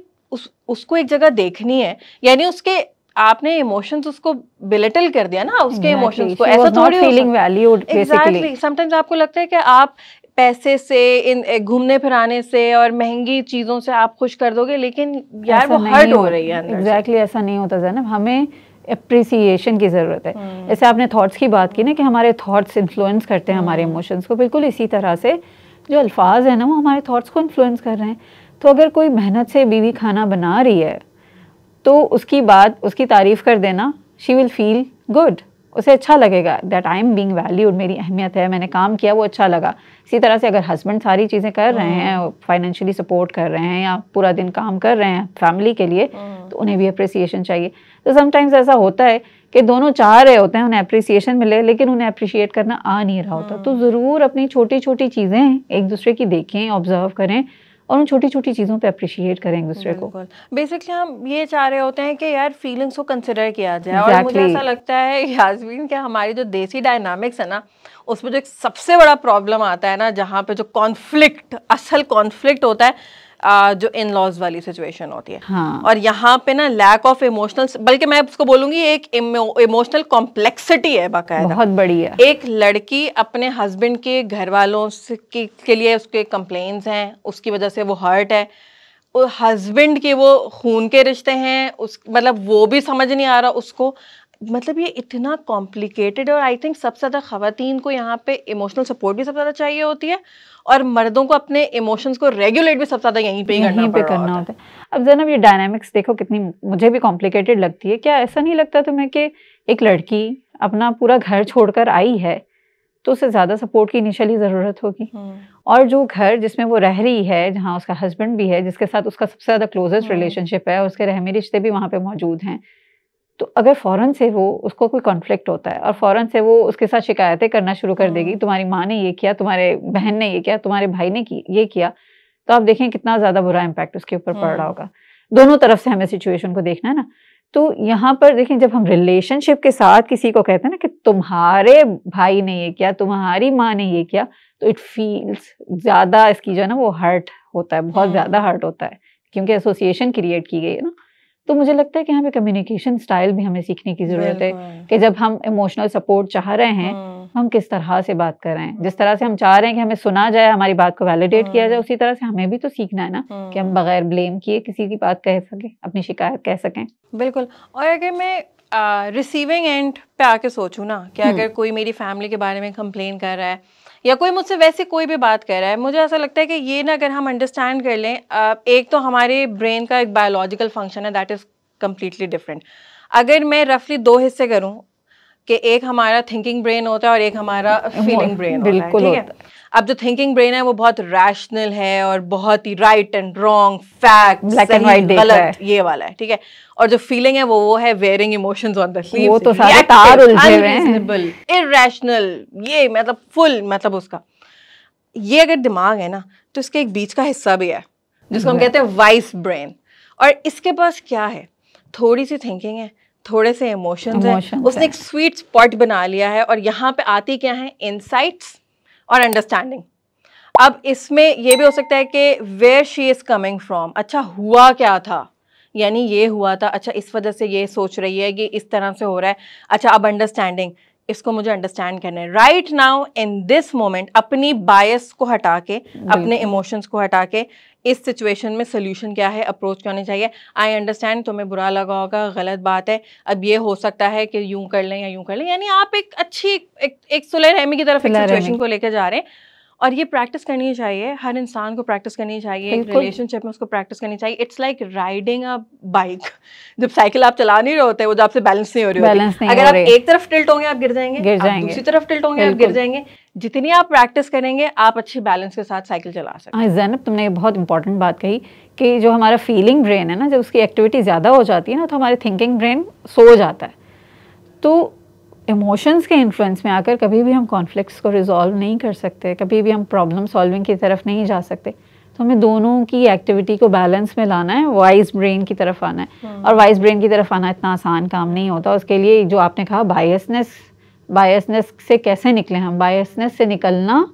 उसको एक जगह देखनी है, यानी उसके आपने इमोशंस उसको बिलिटल कर दिया ना, उसके इमोशंस को, ऐसा थोड़ी फीलिंग वैल्यूड। एग्जैक्टली, समटाइम्स आपको लगता है कि आप पैसे से, इन घूमने फिराने से और महंगी चीज़ों से आप खुश कर दोगे, लेकिन यार वो हर्ट हो रही है। एग्जैक्टली ऐसा नहीं होता ज़ैनब, हमें अप्रिसिएशन की ज़रूरत है। जैसे आपने थॉट्स की बात की ना कि हमारे थॉट्स इन्फ्लुएंस करते हैं हमारे इमोशंस को, बिल्कुल इसी तरह से जो अल्फाज है ना वो हमारे थॉट्स को इन्फ्लुएंस कर रहे हैं। तो अगर कोई मेहनत से बीवी खाना बना रही है तो उसकी बात, उसकी तारीफ़ कर देना, शी विल फील गुड, उसे अच्छा लगेगा that I am being valued, मेरी अहमियत है, मैंने काम किया, वो अच्छा लगा। इसी तरह से अगर हस्बैंड सारी चीज़ें कर रहे हैं, फाइनेंशियली सपोर्ट कर रहे हैं या पूरा दिन काम कर रहे हैं फैमिली के लिए, तो उन्हें भी अप्रिसिएशन चाहिए। तो समटाइम्स ऐसा होता है कि दोनों चाह रहे होते हैं उन्हें अप्रिसिएशन मिले, लेकिन उन्हें अप्रिशिएट करना आ नहीं रहा होता। तो ज़रूर अपनी छोटी छोटी चीज़ें एक दूसरे की देखें, ऑब्जर्व करें और उन छोटी छोटी चीज़ों पे अप्रिशिएट करें एक दूसरे को। बेसिकली हम ये चाह रहे होते हैं कि यार फीलिंग्स को कंसिडर किया जाए। और मुझे ऐसा लगता है यास्मीन कि हमारी जो देसी डायनामिक्स है ना, उसमें जो एक सबसे बड़ा प्रॉब्लम आता है ना, जहाँ पे जो असल कॉन्फ्लिक्ट होता है, जो इन लॉज वाली सिचुएशन होती है। हाँ। और यहाँ पे ना लैक ऑफ इमोशनल, बल्कि मैं उसको बोलूंगी एक इमोशनल कॉम्प्लेक्सिटी है बाकायदा, बहुत बड़ी है। एक लड़की अपने हस्बैंड के घर वालों से के लिए उसके कंप्लेंट्स हैं, उसकी वजह से वो हर्ट है, और हस्बैंड के वो खून के रिश्ते हैं, उस मतलब वो भी समझ नहीं आ रहा उसको, मतलब ये इतना कॉम्प्लिकेटेड है। और आई थिंक सबसे ज़्यादा ख़वातीन को यहाँ पे इमोशनल सपोर्ट भी सबसे ज़्यादा चाहिए होती है, और मर्दों को अपने इमोशंस को रेगुलेट भी सबसे ज़्यादा यहीं पे करना होता है। अब ज़ैनब ये डायनामिक्स देखो कितनी मुझे भी कॉम्प्लिकेटेड लगती है। क्या ऐसा नहीं लगता तुम्हें कि एक लड़की अपना पूरा घर छोड़कर आई है तो उसे ज़्यादा सपोर्ट की इनिशियली ज़रूरत होगी, और जो घर जिसमें वो रह रही है, जहाँ उसका हस्बैंड भी है, जिसके साथ उसका सबसे ज़्यादा क्लोजेस्ट रिलेशनशिप है, उसके रहमी रिश्ते भी वहाँ पे मौजूद हैं, तो अगर फ़ौरन से वो उसको कोई कॉन्फ्लिक्ट होता है और फ़ौरन से वो उसके साथ शिकायतें करना शुरू कर देगी, तुम्हारी माँ ने ये किया, तुम्हारे बहन ने ये किया, तुम्हारे भाई ने ये किया, तो आप देखें कितना ज़्यादा बुरा इम्पैक्ट उसके ऊपर पड़ रहा होगा। दोनों तरफ से हमें सिचुएशन को देखना है ना। तो यहाँ पर देखें, जब हम रिलेशनशिप के साथ किसी को कहते हैं ना कि तुम्हारे भाई ने ये किया, तुम्हारी माँ ने ये किया, तो इट फील्स ज़्यादा, इसकी जो है ना वो हर्ट होता है, बहुत ज़्यादा हर्ट होता है, क्योंकि एसोसिएशन क्रिएट की गई है ना। तो मुझे लगता है कि यहाँ पे कम्युनिकेशन स्टाइल भी हमें सीखने की ज़रूरत है कि जब हम इमोशनल सपोर्ट चाह रहे हैं, हम किस तरह से बात कर रहे हैं। जिस तरह से हम चाह रहे हैं कि हमें सुना जाए, हमारी बात को वैलिडेट किया जाए, उसी तरह से हमें भी तो सीखना है ना कि हम बगैर ब्लेम किए किसी की बात कह सकें, अपनी शिकायत कह सकें। बिल्कुल। और अगर मैं रिसीविंग एंड पे आके सोचूं ना कि अगर कोई मेरी फैमिली के बारे में कंप्लेन कर रहा है या कोई मुझसे वैसे कोई भी बात कर रहा है, मुझे ऐसा लगता है कि ये ना अगर हम अंडरस्टैंड कर लें, एक तो हमारे ब्रेन का एक बायोलॉजिकल फंक्शन है दैट इज़ कम्प्लीटली डिफरेंट। अगर मैं रफली 2 हिस्से करूँ कि एक हमारा थिंकिंग ब्रेन होता है और एक हमारा फीलिंग ब्रेन होता है, ठीक है। अब जो थिंकिंग ब्रेन है वो बहुत रैशनल है और बहुत ही राइट एंड रॉन्ग, फैक्ट, सही गलत, ये वाला है, ठीक है। और जो फीलिंग है वो है wearing emotions on the sleeves, वो तो सारे तार उलझे हुए हैं, इरैशनल, ये मतलब फुल, मतलब उसका ये अगर दिमाग है ना तो इसके एक बीच का हिस्सा भी है जिसको हम कहते हैं वाइस ब्रेन, और इसके पास क्या है, थोड़ी सी थिंकिंग है, थोड़े से इमोशंस है, उसने एक स्वीट स्पॉट बना लिया है, और यहाँ पे आती क्या है, इनसाइट्स और अंडरस्टैंडिंग। अब इसमें ये भी हो सकता है कि where she is coming from, अच्छा हुआ क्या था, यानी ये हुआ था, अच्छा इस वजह से ये सोच रही है कि इस तरह से हो रहा है, अच्छा अब अंडरस्टैंडिंग, इसको मुझे अंडरस्टैंड करना है right now in this moment, अपनी बायस को हटा के, अपने इमोशंस को हटा के, इस सिचुएशन में सोल्यूशन क्या है, अप्रोच क्या होनी चाहिए। आई अंडरस्टैंड तुम्हें बुरा लगा होगा, गलत बात है, अब ये हो सकता है कि यूं कर लें या यूं कर लें, यानी आप एक अच्छी एक सुलह रहमी की तरफ एक सिचुएशन को लेकर जा रहे हैं। और ये प्रैक्टिस करनी चाहिए, हर इंसान को प्रैक्टिस करनी चाहिए, एक रिलेशनशिप में उसको प्रैक्टिस करनी चाहिए। It's like riding a bike, जब साइकिल आप चला नहीं रहे होते, वो जब आपसे बैलेंस नहीं हो रही होती, अगर आप एक तरफ टिल्ट होंगे आप गिर जाएंगे, आप दूसरी तरफ टिल्ट होंगे आप गिर जाएंगे। जितनी आप प्रैक्टिस करेंगे आप अच्छी बैलेंस के साथ साइकिल चला सकते हैं। ज़ैनब, तुमने बहुत इंपॉर्टेंट बात कही कि जो हमारा फीलिंग ब्रेन है ना, जब उसकी एक्टिविटी ज़्यादा हो जाती है ना तो हमारे थिंकिंग ब्रेन सो जाता है। तो इमोशंस के इन्फ्लुएंस में आकर कभी भी हम कॉन्फ्लिक्ट्स को रिजॉल्व नहीं कर सकते, कभी भी हम प्रॉब्लम सॉल्विंग की तरफ नहीं जा सकते। तो हमें दोनों की एक्टिविटी को बैलेंस में लाना है, वाइज ब्रेन की तरफ आना है। और वाइज ब्रेन की तरफ आना इतना आसान काम नहीं होता। उसके लिए जो आपने कहा बायसनेस से कैसे निकलें हम, बायसनेस से निकलना,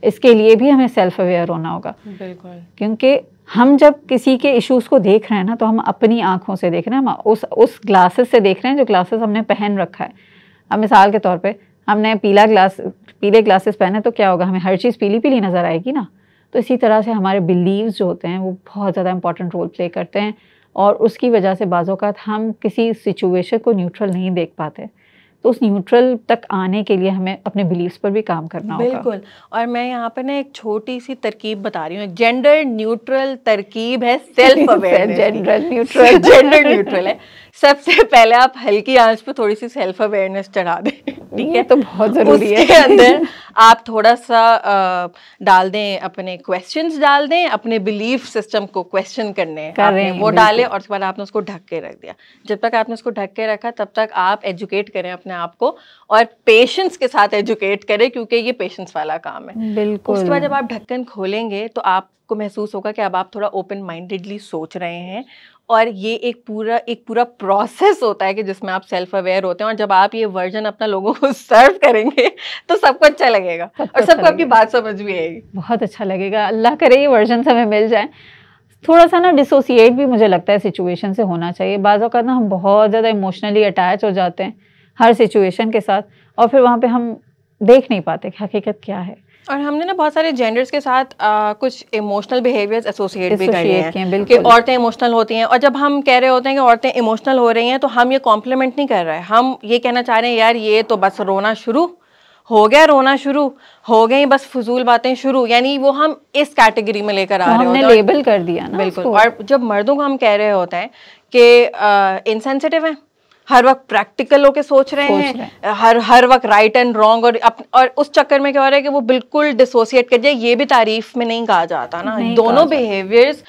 इसके लिए भी हमें सेल्फ अवेयर होना होगा। बिल्कुल, क्योंकि हम जब किसी के इश्यूज़ को देख रहे हैं ना तो हम अपनी आँखों से देख रहे हैं, हम उस ग्लासेस से देख रहे हैं जो ग्लासेस हमने पहन रखा है। अब मिसाल के तौर पे हमने पीले ग्लासेस पहने तो क्या होगा, हमें हर चीज़ पीली पीली नज़र आएगी ना। तो इसी तरह से हमारे बिलीव्स जो होते हैं वो बहुत ज़्यादा इंपॉर्टेंट रोल प्ले करते हैं, और उसकी वजह से बाज़ औक़ात हम किसी सिचुएशन को न्यूट्रल नहीं देख पाते। तो उस न्यूट्रल तक आने के लिए हमें अपने बिलीव्स पर भी काम करना होगा। बिल्कुल। और मैं यहाँ पे ना एक छोटी सी तरकीब बता रही हूँ, जेंडर न्यूट्रल तरकीब है सेल्फ अवेयरनेस। जेंडर न्यूट्रल है। सबसे पहले आप हल्की आंच पे थोड़ी सी सेल्फ अवेयरनेस चढ़ा दें, ठीक है, तो बहुत ज़रूरी है। उसके अंदर आप थोड़ा सा डाल दें, अपने क्वेश्चंस डाल दें, अपने बिलीफ सिस्टम को क्वेश्चन करने आपने वो डालें, और उसके बाद आपने उसको ढक के रख दिया। जब तक आपने उसको ढक के रखा तब तक आप एजुकेट करें अपने आप को, और पेशेंस के साथ एजुकेट करें, क्योंकि ये पेशेंस वाला काम है। बिल्कुल। उसके बाद जब आप ढक्कन खोलेंगे तो आपको महसूस होगा कि अब आप थोड़ा ओपन माइंडेडली सोच रहे हैं, और ये एक पूरा प्रोसेस होता है कि जिसमें आप सेल्फ अवेयर होते हैं। और जब आप ये वर्जन अपना लोगों को सर्व करेंगे तो सबको अच्छा लगेगा और सबको आपकी बात समझ भी आएगी, बहुत अच्छा लगेगा। अल्लाह करे ये वर्जन हमें मिल जाए। थोड़ा सा ना डिसोसिएट भी मुझे लगता है सिचुएशन से होना चाहिए। बाज़ औक़ात ना हम बहुत ज़्यादा इमोशनली अटैच हो जाते हैं हर सिचुएशन के साथ, और फिर वहाँ पे हम देख नहीं पाते कि हकीकत क्या है। और हमने ना बहुत सारे जेंडर्स के साथ कुछ इमोशनल बिहेवियर्स एसोसिएट भी कर लिए हैं कि औरतें इमोशनल होती हैं, और जब हम कह रहे होते हैं कि औरतें इमोशनल हो रही हैं तो हम ये कॉम्प्लीमेंट नहीं कर रहे हैं, हम ये कहना चाह रहे हैं यार ये तो बस रोना शुरू हो गई, बस फजूल बातें शुरू, यानी वो हम इस कैटेगरी में लेकर आ रहे होते हैं, लेबल कर दिया ना। बिल्कुल। और जब मर्दों को हम कह रहे होते हैं कि इनसेंसिटिव हैं, हर वक्त प्रैक्टिकल होके सोच रहे हैं, हर वक्त राइट एंड रॉन्ग, और उस चक्कर में क्या हो रहा है कि वो बिल्कुल डिसोसिएट कर जाए, ये भी तारीफ में नहीं कहा जाता ना। दोनों बिहेवियर्स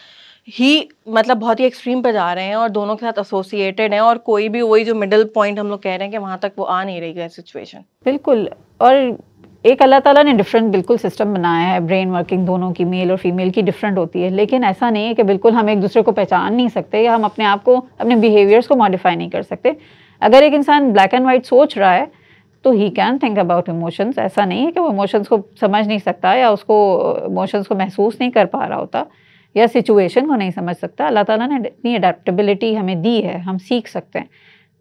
ही मतलब बहुत ही एक्सट्रीम पे जा रहे हैं और दोनों के साथ एसोसिएटेड हैं, और कोई भी वही जो मिडिल पॉइंट हम लोग कह रहे हैं कि वहां तक वो आ नहीं रही है सिचुएशन। बिल्कुल। और एक अल्लाह ताला ने डिफरेंट बिल्कुल सिस्टम बनाया है, ब्रेन वर्किंग दोनों की, मेल और फीमेल की डिफरेंट होती है, लेकिन ऐसा नहीं है कि बिल्कुल हम एक दूसरे को पहचान नहीं सकते या हम अपने आप को, अपने बिहेवियर्स को मॉडिफाई नहीं कर सकते। अगर एक इंसान ब्लैक एंड वाइट सोच रहा है तो he can think about emotions. ऐसा नहीं है कि वो इमोशंस को समझ नहीं सकता या उसको इमोशंस को महसूस नहीं कर पा रहा होता या सिचुएशन को नहीं समझ सकता। अल्लाह ताला ने इतनी अडेप्टेबिलिटी हमें दी है, हम सीख सकते हैं।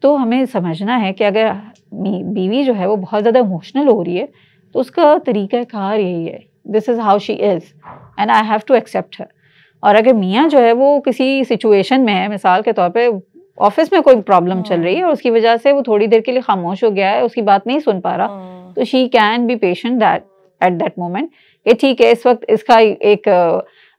तो हमें समझना है कि अगर बीवी जो है वो बहुत ज़्यादा इमोशनल हो रही है तो उसका तरीक़ाकार यही है, this is how she is and I have to accept her. और अगर मियाँ जो है वो किसी सिचुएशन में है, मिसाल के तौर पे ऑफिस में कोई प्रॉब्लम चल रही है और उसकी वजह से वो थोड़ी देर के लिए खामोश हो गया है, उसकी बात नहीं सुन पा रहा, तो she can be patient that at that moment कि ठीक है इस वक्त इसका एक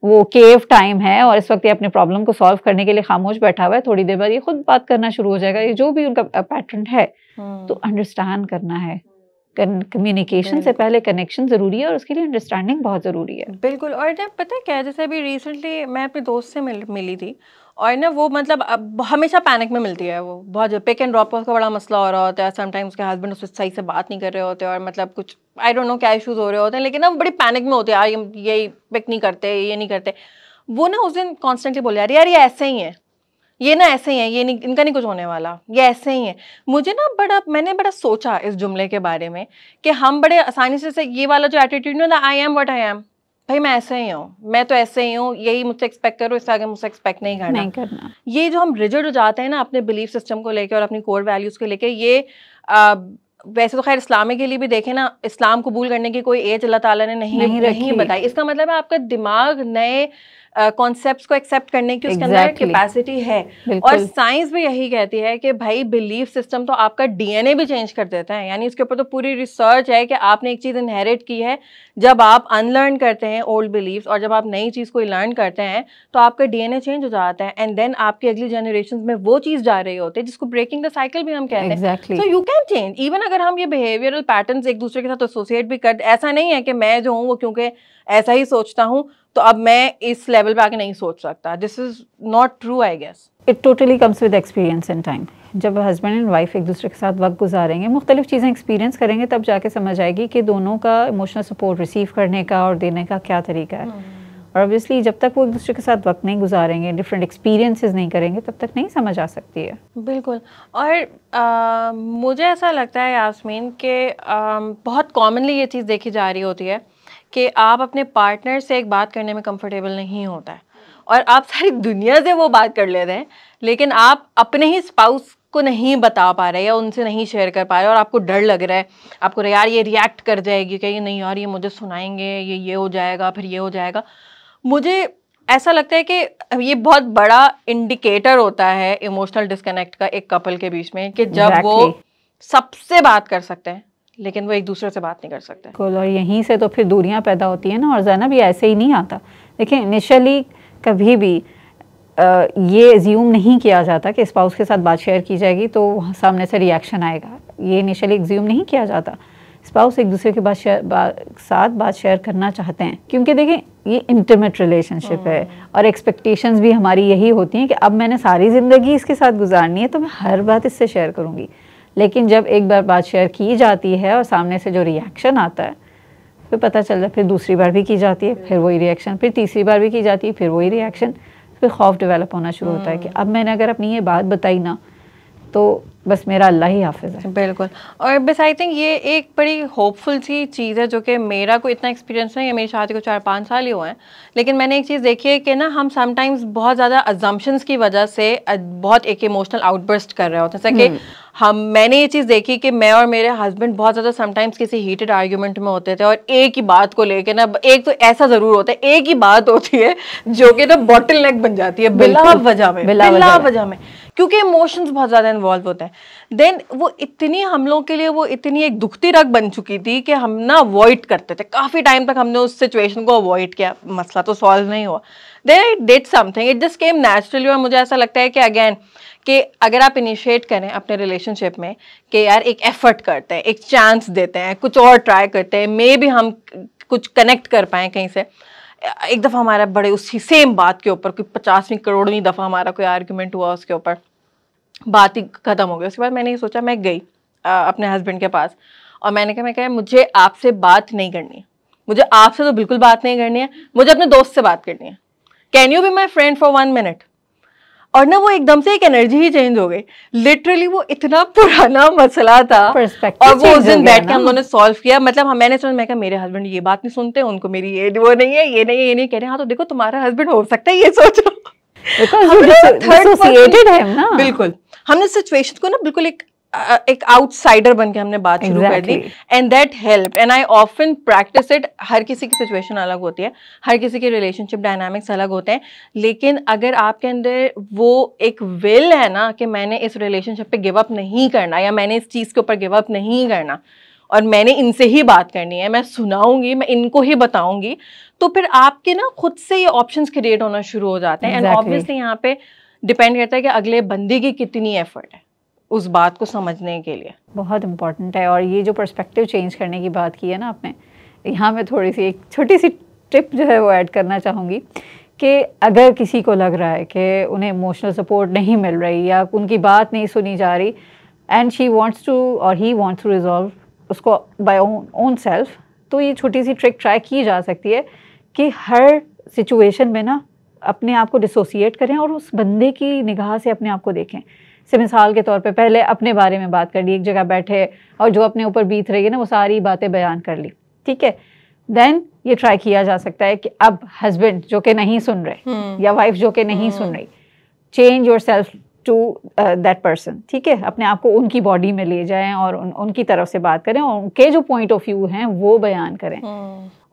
वो केव टाइम है और इस वक्त ये अपने प्रॉब्लम को सॉल्व करने के लिए खामोश बैठा हुआ है, थोड़ी देर बाद ये खुद बात करना शुरू हो जाएगा, ये जो भी उनका पैटर्न है। तो अंडरस्टैंड करना है, कम्युनिकेशन से पहले कनेक्शन जरूरी है और उसके लिए अंडरस्टैंडिंग बहुत जरूरी है। बिल्कुल। और ना पता है क्या, जैसे अभी रिसेंटली मैं अपने दोस्त से मिली थी और ना वो मतलब अब हमेशा पैनिक में मिलती है, वो बहुत पिक एंड ड्रॉप का बड़ा मसला हो रहा होता है, समटाइम्स उसके हस्बैंड उससे सही से बात नहीं कर रहे होते और मतलब कुछ आई डोंट नो क्या इशूज़ हो रहे होते हैं, लेकिन ना वो बड़ी पैनिक में होते हैं, यार ये पिक नहीं करते, ये नहीं करते। वो ना उस दिन कॉन्स्टेंटली बोले यार ये ऐसे ही है, ये ना ऐसे ही है, ये नहीं, इनका नहीं कुछ होने वाला, ये ऐसे ही है। मुझे ना मैंने बड़ा सोचा इस जुमले के बारे में कि हम बड़े आसानी से ये वाला जो एटीट्यूड ना, I am what I am, भाई मैं ऐसे ही हूँ, मैं तो ऐसे ही हूँ, यही मुझसे एक्सपेक्ट करो, इससे आगे मुझसे एक्सपेक्ट नहीं करना। ये जो हम रिजिड हो जाते हैं ना अपने बिलीफ सिस्टम को लेकर और अपनी कोर वैल्यूज़ को लेकर, ये वैसे तो खैर इस्लाम के लिए भी देखें ना, इस्लाम कबूल करने की कोई एज अल्लाह ताला ने नहीं बताई। इसका मतलब है आपका दिमाग नए कॉन्सेप्ट्स को एक्सेप्ट करने की उसके अंदर कैपेसिटी है। और साइंस भी यही कहती है कि भाई बिलीफ सिस्टम तो आपका डीएनए भी चेंज कर देता है, यानी इसके ऊपर तो पूरी रिसर्च है कि आपने एक चीज़ इनहेरिट की है, जब आप अनलर्न करते हैं ओल्ड बिलीफ्स और जब आप नई चीज़ को लर्न करते हैं तो आपका डीएनए चेंज हो जाता है एंड देन आपकी अगली जनरेशन में वो चीज़ जा रही होती है जिसको ब्रेकिंग द साइकिल भी हम कहते हैं। So you can change even अगर हम ये बिहेवियरल पैटर्न्स एक दूसरे के साथ एसोसिएट भी करते, ऐसा नहीं है कि मैं जो हूँ वो क्योंकि ऐसा ही सोचता हूँ तो अब मैं इस लेवल पे आके नहीं सोच सकता। This is not true I guess. It totally comes with experience and time. जब हस्बैंड एंड वाइफ एक दूसरे के साथ वक्त गुजारेंगे, मुख्तलिफ चीज़ें एक्सपीरियंस करेंगे, तब जाके समझ आएगी कि दोनों का इमोशनल सपोर्ट रिसीव करने का और देने का क्या तरीका है। और ऑब्वियसली जब तक वो एक दूसरे के साथ वक्त नहीं गुजारेंगे, डिफरेंट एक्सपीरियंसेस नहीं करेंगे, तब तक नहीं समझ आ सकती है। बिल्कुल। और मुझे ऐसा लगता है यास्मीन कि बहुत कॉमनली ये चीज़ देखी जा रही होती है कि आप अपने पार्टनर से एक बात करने में कंफर्टेबल नहीं होता है और आप सारी दुनिया से वो बात कर लेते हैं, लेकिन आप अपने ही स्पाउस को नहीं बता पा रहे या उनसे नहीं शेयर कर पा रहे और आपको डर लग रहा है, आपको यार ये रिएक्ट कर जाएगी क्या, ये नहीं यार ये मुझे सुनाएंगे, ये हो जाएगा, फिर ये हो जाएगा। मुझे ऐसा लगता है कि ये बहुत बड़ा इंडिकेटर होता है इमोशनल डिस्कनेक्ट का एक कपल के बीच में कि जब वो सबसे बात कर सकते हैं लेकिन वो एक दूसरे से बात नहीं कर सकते। और यहीं से तो फिर दूरियां पैदा होती हैं ना। और ज़ैनब ये ऐसे ही नहीं आता। देखिए इनिशियली कभी भी ये एज्यूम नहीं किया जाता कि स्पाउस के साथ बात शेयर की जाएगी तो सामने से रिएक्शन आएगा, ये इनिशियली एज्यूम नहीं किया जाता। स्पाउस एक दूसरे के साथ बात शेयर करना चाहते हैं क्योंकि देखिए ये इंटीमेट रिलेशनशिप है और एक्सपेक्टेशंस भी हमारी यही होती हैं कि अब मैंने सारी ज़िंदगी इसके साथ गुजारनी है तो मैं हर बात इससे शेयर करूँगी। लेकिन जब एक बार बात शेयर की जाती है और सामने से जो रिएक्शन आता है फिर पता चल जाता है, फिर दूसरी बार भी की जाती है, फिर वही रिएक्शन, फिर तीसरी बार भी की जाती है, फिर वही रिएक्शन, फिर खौफ डेवलप होना शुरू होता है कि अब मैंने अगर अपनी ये बात बताई ना तो बस मेरा अल्लाह ही हाफिज़ है। बिल्कुल। और बस आई थिंक ये एक बड़ी होपफुल सी चीज़ है जो कि मेरा कोई इतना एक्सपीरियंस नहीं है, मेरी शादी को 4-5 साल ही हुए हैं, लेकिन मैंने एक चीज़ देखी है कि ना हम समटाइम्स बहुत ज़्यादा अजम्पशंस की वजह से बहुत एक इमोशनल आउटबर्स्ट कर रहे होते हैं। जैसे कि मैंने ये चीज़ देखी कि मैं और मेरे हस्बैंड बहुत ज़्यादा समटाइम्स किसी हीटेड आर्ग्यूमेंट में होते थे और एक ही बात को लेके ना, एक तो ऐसा ज़रूर होता है, एक ही बात होती है जो कि ना बॉटल नेक बन जाती है बिला वजह में क्योंकि इमोशंस बहुत ज़्यादा इन्वॉल्व होते हैं। देन वो इतनी हम लोगों के लिए वो इतनी एक दुखती रग बन चुकी थी कि हम ना अवॉइड करते थे, काफ़ी टाइम तक हमने उस सिचुएशन को अवॉइड किया, मसला तो सॉल्व नहीं हुआ। Then I did something, it just came naturally. और मुझे ऐसा लगता है कि अगेन कि अगर आप इनिशिएट करें अपने रिलेशनशिप में कि यार एक एफर्ट करते हैं, एक चांस देते हैं, कुछ और ट्राई करते हैं, मे भी हम कुछ कनेक्ट कर पाएँ कहीं से। एक दफ़ा हमारा बड़े उसी सेम बात के ऊपर कोई 50वीं करोड़वीं दफ़ा हमारा कोई आर्ग्यूमेंट हुआ, उसके ऊपर बात ही ख़त्म हो गई। उसके बाद मैंने ये सोचा, मैं गई अपने हस्बैंड के पास और मैंने कहा मुझे आपसे बात नहीं करनी है, मुझे आपसे तो बिल्कुल बात नहीं करनी है, मुझे अपने दोस्त से बात करनी है, can you be my friend for 1 minute. और ना वो एकदम से एक एनर्जी ही चेंज हो गई, लिटरली वो इतना पुराना मसला था और वो उस दिन बैठ के हम दोनों ने सॉल्व किया। मतलब मैंने समझ, मैं कहा मेरे हस्बैंड ये बात नहीं सुनते, उनको मेरी ये वो नहीं है, ये नहीं है, ये नहीं कह रहे। हाँ तो देखो तुम्हारा हस्बैंड हो सकता है ये सोचो, बिल्कुल हमने सिचुएशन को ना बिल्कुल एक आउटसाइडर बन के हमने बात शुरू कर दी and that help. And I often practise it. हर किसी की सिचुएशन अलग होती है, हर किसी के रिलेशनशिप डायनामिक्स अलग होते हैं, लेकिन अगर आपके अंदर वो एक विल है ना कि मैंने इस रिलेशनशिप पे गिव अप नहीं करना या मैंने इस चीज़ के ऊपर गिव अप नहीं करना, और मैंने इनसे ही बात करनी है, मैं सुनाऊंगी, मैं इनको ही बताऊंगी, तो फिर आपके ना खुद से ये ऑप्शंस क्रिएट होना शुरू हो जाते हैं। एंड ऑब्वियसली यहाँ पे डिपेंड करता है कि अगले बंदे की कितनी एफर्ट है उस बात को समझने के लिए। बहुत इंपॉर्टेंट है। और ये जो पर्सपेक्टिव चेंज करने की बात की है ना आपने, यहाँ मैं थोड़ी सी एक छोटी सी टिप जो है वो ऐड करना चाहूँगी कि अगर किसी को लग रहा है कि उन्हें इमोशनल सपोर्ट नहीं मिल रही या उनकी बात नहीं सुनी जा रही, एंड शी वांट्स टू और ही वांट्स टू रिजॉल्व उसको बाय ओन सेल्फ, तो ये छोटी सी ट्रिक ट्राई की जा सकती है कि हर सिचुएशन में ना अपने आप को डिसोसिएट करें और उस बंदे की निगाह से अपने आप को देखें। से मिसाल के तौर पे पहले अपने बारे में बात कर ली, एक जगह बैठे और जो अपने ऊपर बीत रही है ना वो सारी बातें बयान कर ली, ठीक है। देन ये ट्राई किया जा सकता है कि अब हस्बैंड जो कि नहीं सुन रहे या वाइफ जो कि नहीं सुन रही, change yourself to that person, ठीक है। अपने आप को उनकी बॉडी में ले जाएं और उनकी तरफ से बात करें और उनके जो पॉइंट ऑफ व्यू हैं वो बयान करें।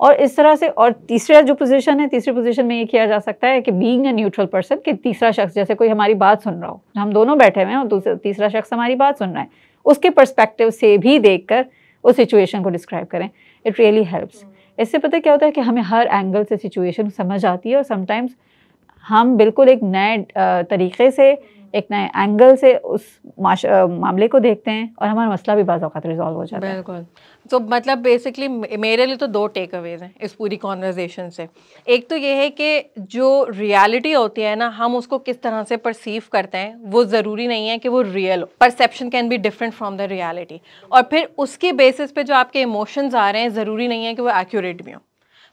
और इस तरह से, और तीसरा जो पोजीशन है, तीसरी पोजीशन में ये किया जा सकता है कि बीइंग अ न्यूट्रल पर्सन, कि तीसरा शख्स जैसे कोई हमारी बात सुन रहा हो, हम दोनों बैठे हुए हैं और तीसरा शख्स हमारी बात सुन रहा है, उसके पर्सपेक्टिव से भी देखकर उस सिचुएशन को डिस्क्राइब करें। It really helps. इससे पता क्या होता है कि हमें हर एंगल से सिचुएशन समझ आती है और समटाइम्स हम बिल्कुल एक नए तरीके से, एक नए एंगल से उस मामले को देखते हैं और हमारा मसला भी बाज़ औक़ात रिजॉल्व हो जाता है। बिल्कुल। तो मतलब बेसिकली मेरे लिए तो 2 टेक अवेज हैं इस पूरी कॉन्वर्जेशन से। एक तो ये है कि जो रियलिटी होती है ना, हम उसको किस तरह से परसीव करते हैं वो ज़रूरी नहीं है कि वो रियल हो। Perception can be different from the reality. और फिर उसके बेसिस पे जो आपके इमोशंस आ रहे हैं ज़रूरी नहीं है कि वो एक्यूरेट भी हों।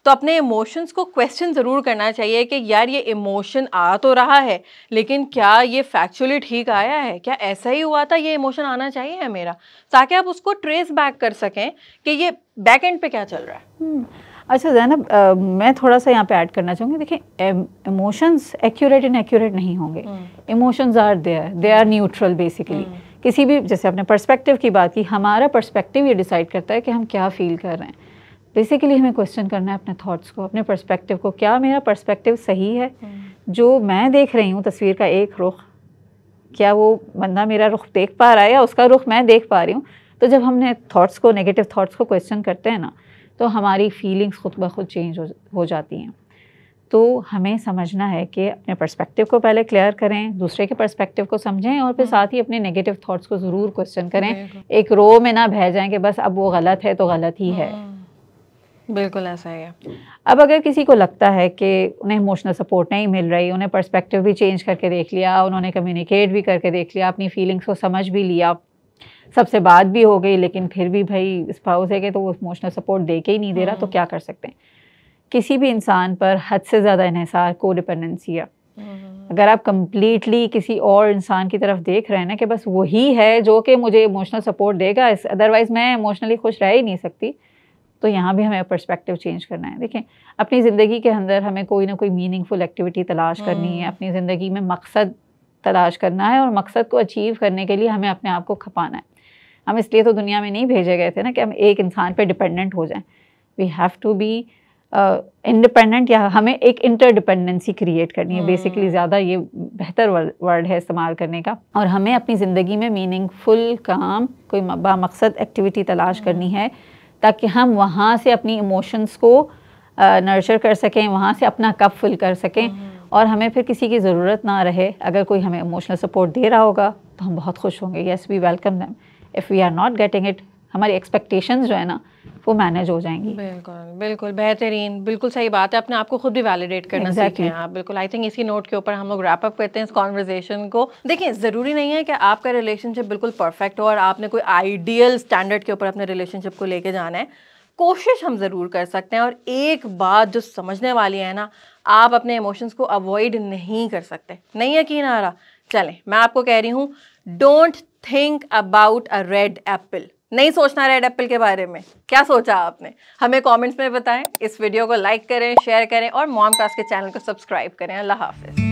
तो अपने इमोशंस को क्वेश्चन ज़रूर करना चाहिए कि यार ये इमोशन आ तो रहा है, लेकिन क्या ये फैक्चुअली ठीक आया है, क्या ऐसा ही हुआ था, ये इमोशन आना चाहिए है मेरा, ताकि आप उसको ट्रेस बैक कर सकें कि ये बैक एंड पे क्या चल रहा है। अच्छा ज़ैनब, मैं थोड़ा सा यहाँ पे ऐड करना चाहूँगी। देखिए, इमोशंस एक्यूरेट इनएक्यूरेट नहीं होंगे। Emotions are there, they are neutral basically. किसी भी, जैसे आपने पर्सपेक्टिव की बात की, हमारा पर्सपेक्टिव ये डिसाइड करता है कि हम क्या फील कर रहे हैं। बेसिकली हमें क्वेश्चन करना है अपने थॉट्स को, अपने पर्सपेक्टिव को। क्या मेरा पर्सपेक्टिव सही है? जो मैं देख रही हूँ तस्वीर का एक रुख, क्या वो बंदा मेरा रुख देख पा रहा है या उसका रुख मैं देख पा रही हूँ? तो जब हमने थॉट्स को, नेगेटिव थॉट्स को क्वेश्चन करते हैं ना, तो हमारी फीलिंग्स खुद ब खुद चेंज हो जाती हैं। तो हमें समझना है कि अपने पर्सपेक्टिव को पहले क्लियर करें, दूसरे के पर्सपेक्टिव को समझें और फिर साथ ही अपने नेगेटिव थॉट्स को ज़रूर क्वेश्चन करें। एक रो में ना बह जाएं कि बस अब वो गलत है तो गलत ही है। बिल्कुल ऐसा ही है। अब अगर किसी को लगता है कि उन्हें इमोशनल सपोर्ट नहीं मिल रही, उन्हें पर्सपेक्टिव भी चेंज करके देख लिया, उन्होंने कम्युनिकेट भी करके देख लिया, अपनी फीलिंग्स को समझ भी लिया, सबसे बात भी हो गई, लेकिन फिर भी भाई स्पाउस है कि तो वो इमोशनल सपोर्ट दे के ही नहीं दे रहा, तो क्या कर सकते हैं? किसी भी इंसान पर हद से ज़्यादा इन्हिसार को डिपेंडेंसी है। अगर आप कम्प्लीटली किसी और इंसान की तरफ देख रहे हैं ना कि बस वही है जो कि मुझे इमोशनल सपोर्ट देगा, अदरवाइज़ मैं इमोशनली खुश रह ही नहीं सकती, तो यहाँ भी हमें पर्सपेक्टिव चेंज करना है। देखें, अपनी ज़िंदगी के अंदर हमें कोई ना कोई मीनिंगफुल एक्टिविटी तलाश करनी है, अपनी ज़िंदगी में मकसद तलाश करना है और मकसद को अचीव करने के लिए हमें अपने आप को खपाना है। हम इसलिए तो दुनिया में नहीं भेजे गए थे ना कि हम एक इंसान पे डिपेंडेंट हो जाएं। We have to be independent, या हमें एक इंटरडिपेंडेंसी क्रिएट करनी है। बेसिकली ज़्यादा ये बेहतर वर्ड है इस्तेमाल करने का। और हमें अपनी ज़िंदगी में मीनिंगफुल काम, कोई बामकसद एक्टिविटी तलाश करनी है ताकि हम वहाँ से अपनी इमोशंस को नर्चर कर सकें, वहाँ से अपना कप फिल कर सकें और हमें फिर किसी की ज़रूरत ना रहे। अगर कोई हमें इमोशनल सपोर्ट दे रहा होगा तो हम बहुत खुश होंगे, yes we welcome them. If we are not getting it, हमारी एक्सपेक्टेशंस जो है ना वो मैनेज हो जाएंगी। बिल्कुल बिल्कुल बेहतरीन, बिल्कुल सही बात है। अपने आप को खुद भी वैलिडेट करना सीखें आप। बिल्कुल, आई थिंक इसी नोट के ऊपर हम लोग रैप अप करते हैं इस कॉन्वर्जेशन को। देखिए, ज़रूरी नहीं है कि आपका रिलेशनशिप बिल्कुल परफेक्ट हो और आपने कोई आइडियल स्टैंडर्ड के ऊपर अपने रिलेशनशिप को लेके जाना है। कोशिश हम ज़रूर कर सकते हैं। और एक बात जो समझने वाली है ना, आप अपने इमोशंस को अवॉइड नहीं कर सकते। नहीं यकीन आ रहा, चलें मैं आपको कह रही हूँ, don't think about a red Apple. नहीं सोचना रेड एप्पल के बारे में। क्या सोचा आपने? हमें कमेंट्स में बताएं। इस वीडियो को लाइक करें, शेयर करें और मॉमकास्ट के चैनल को सब्सक्राइब करें। अल्लाह हाफिज़।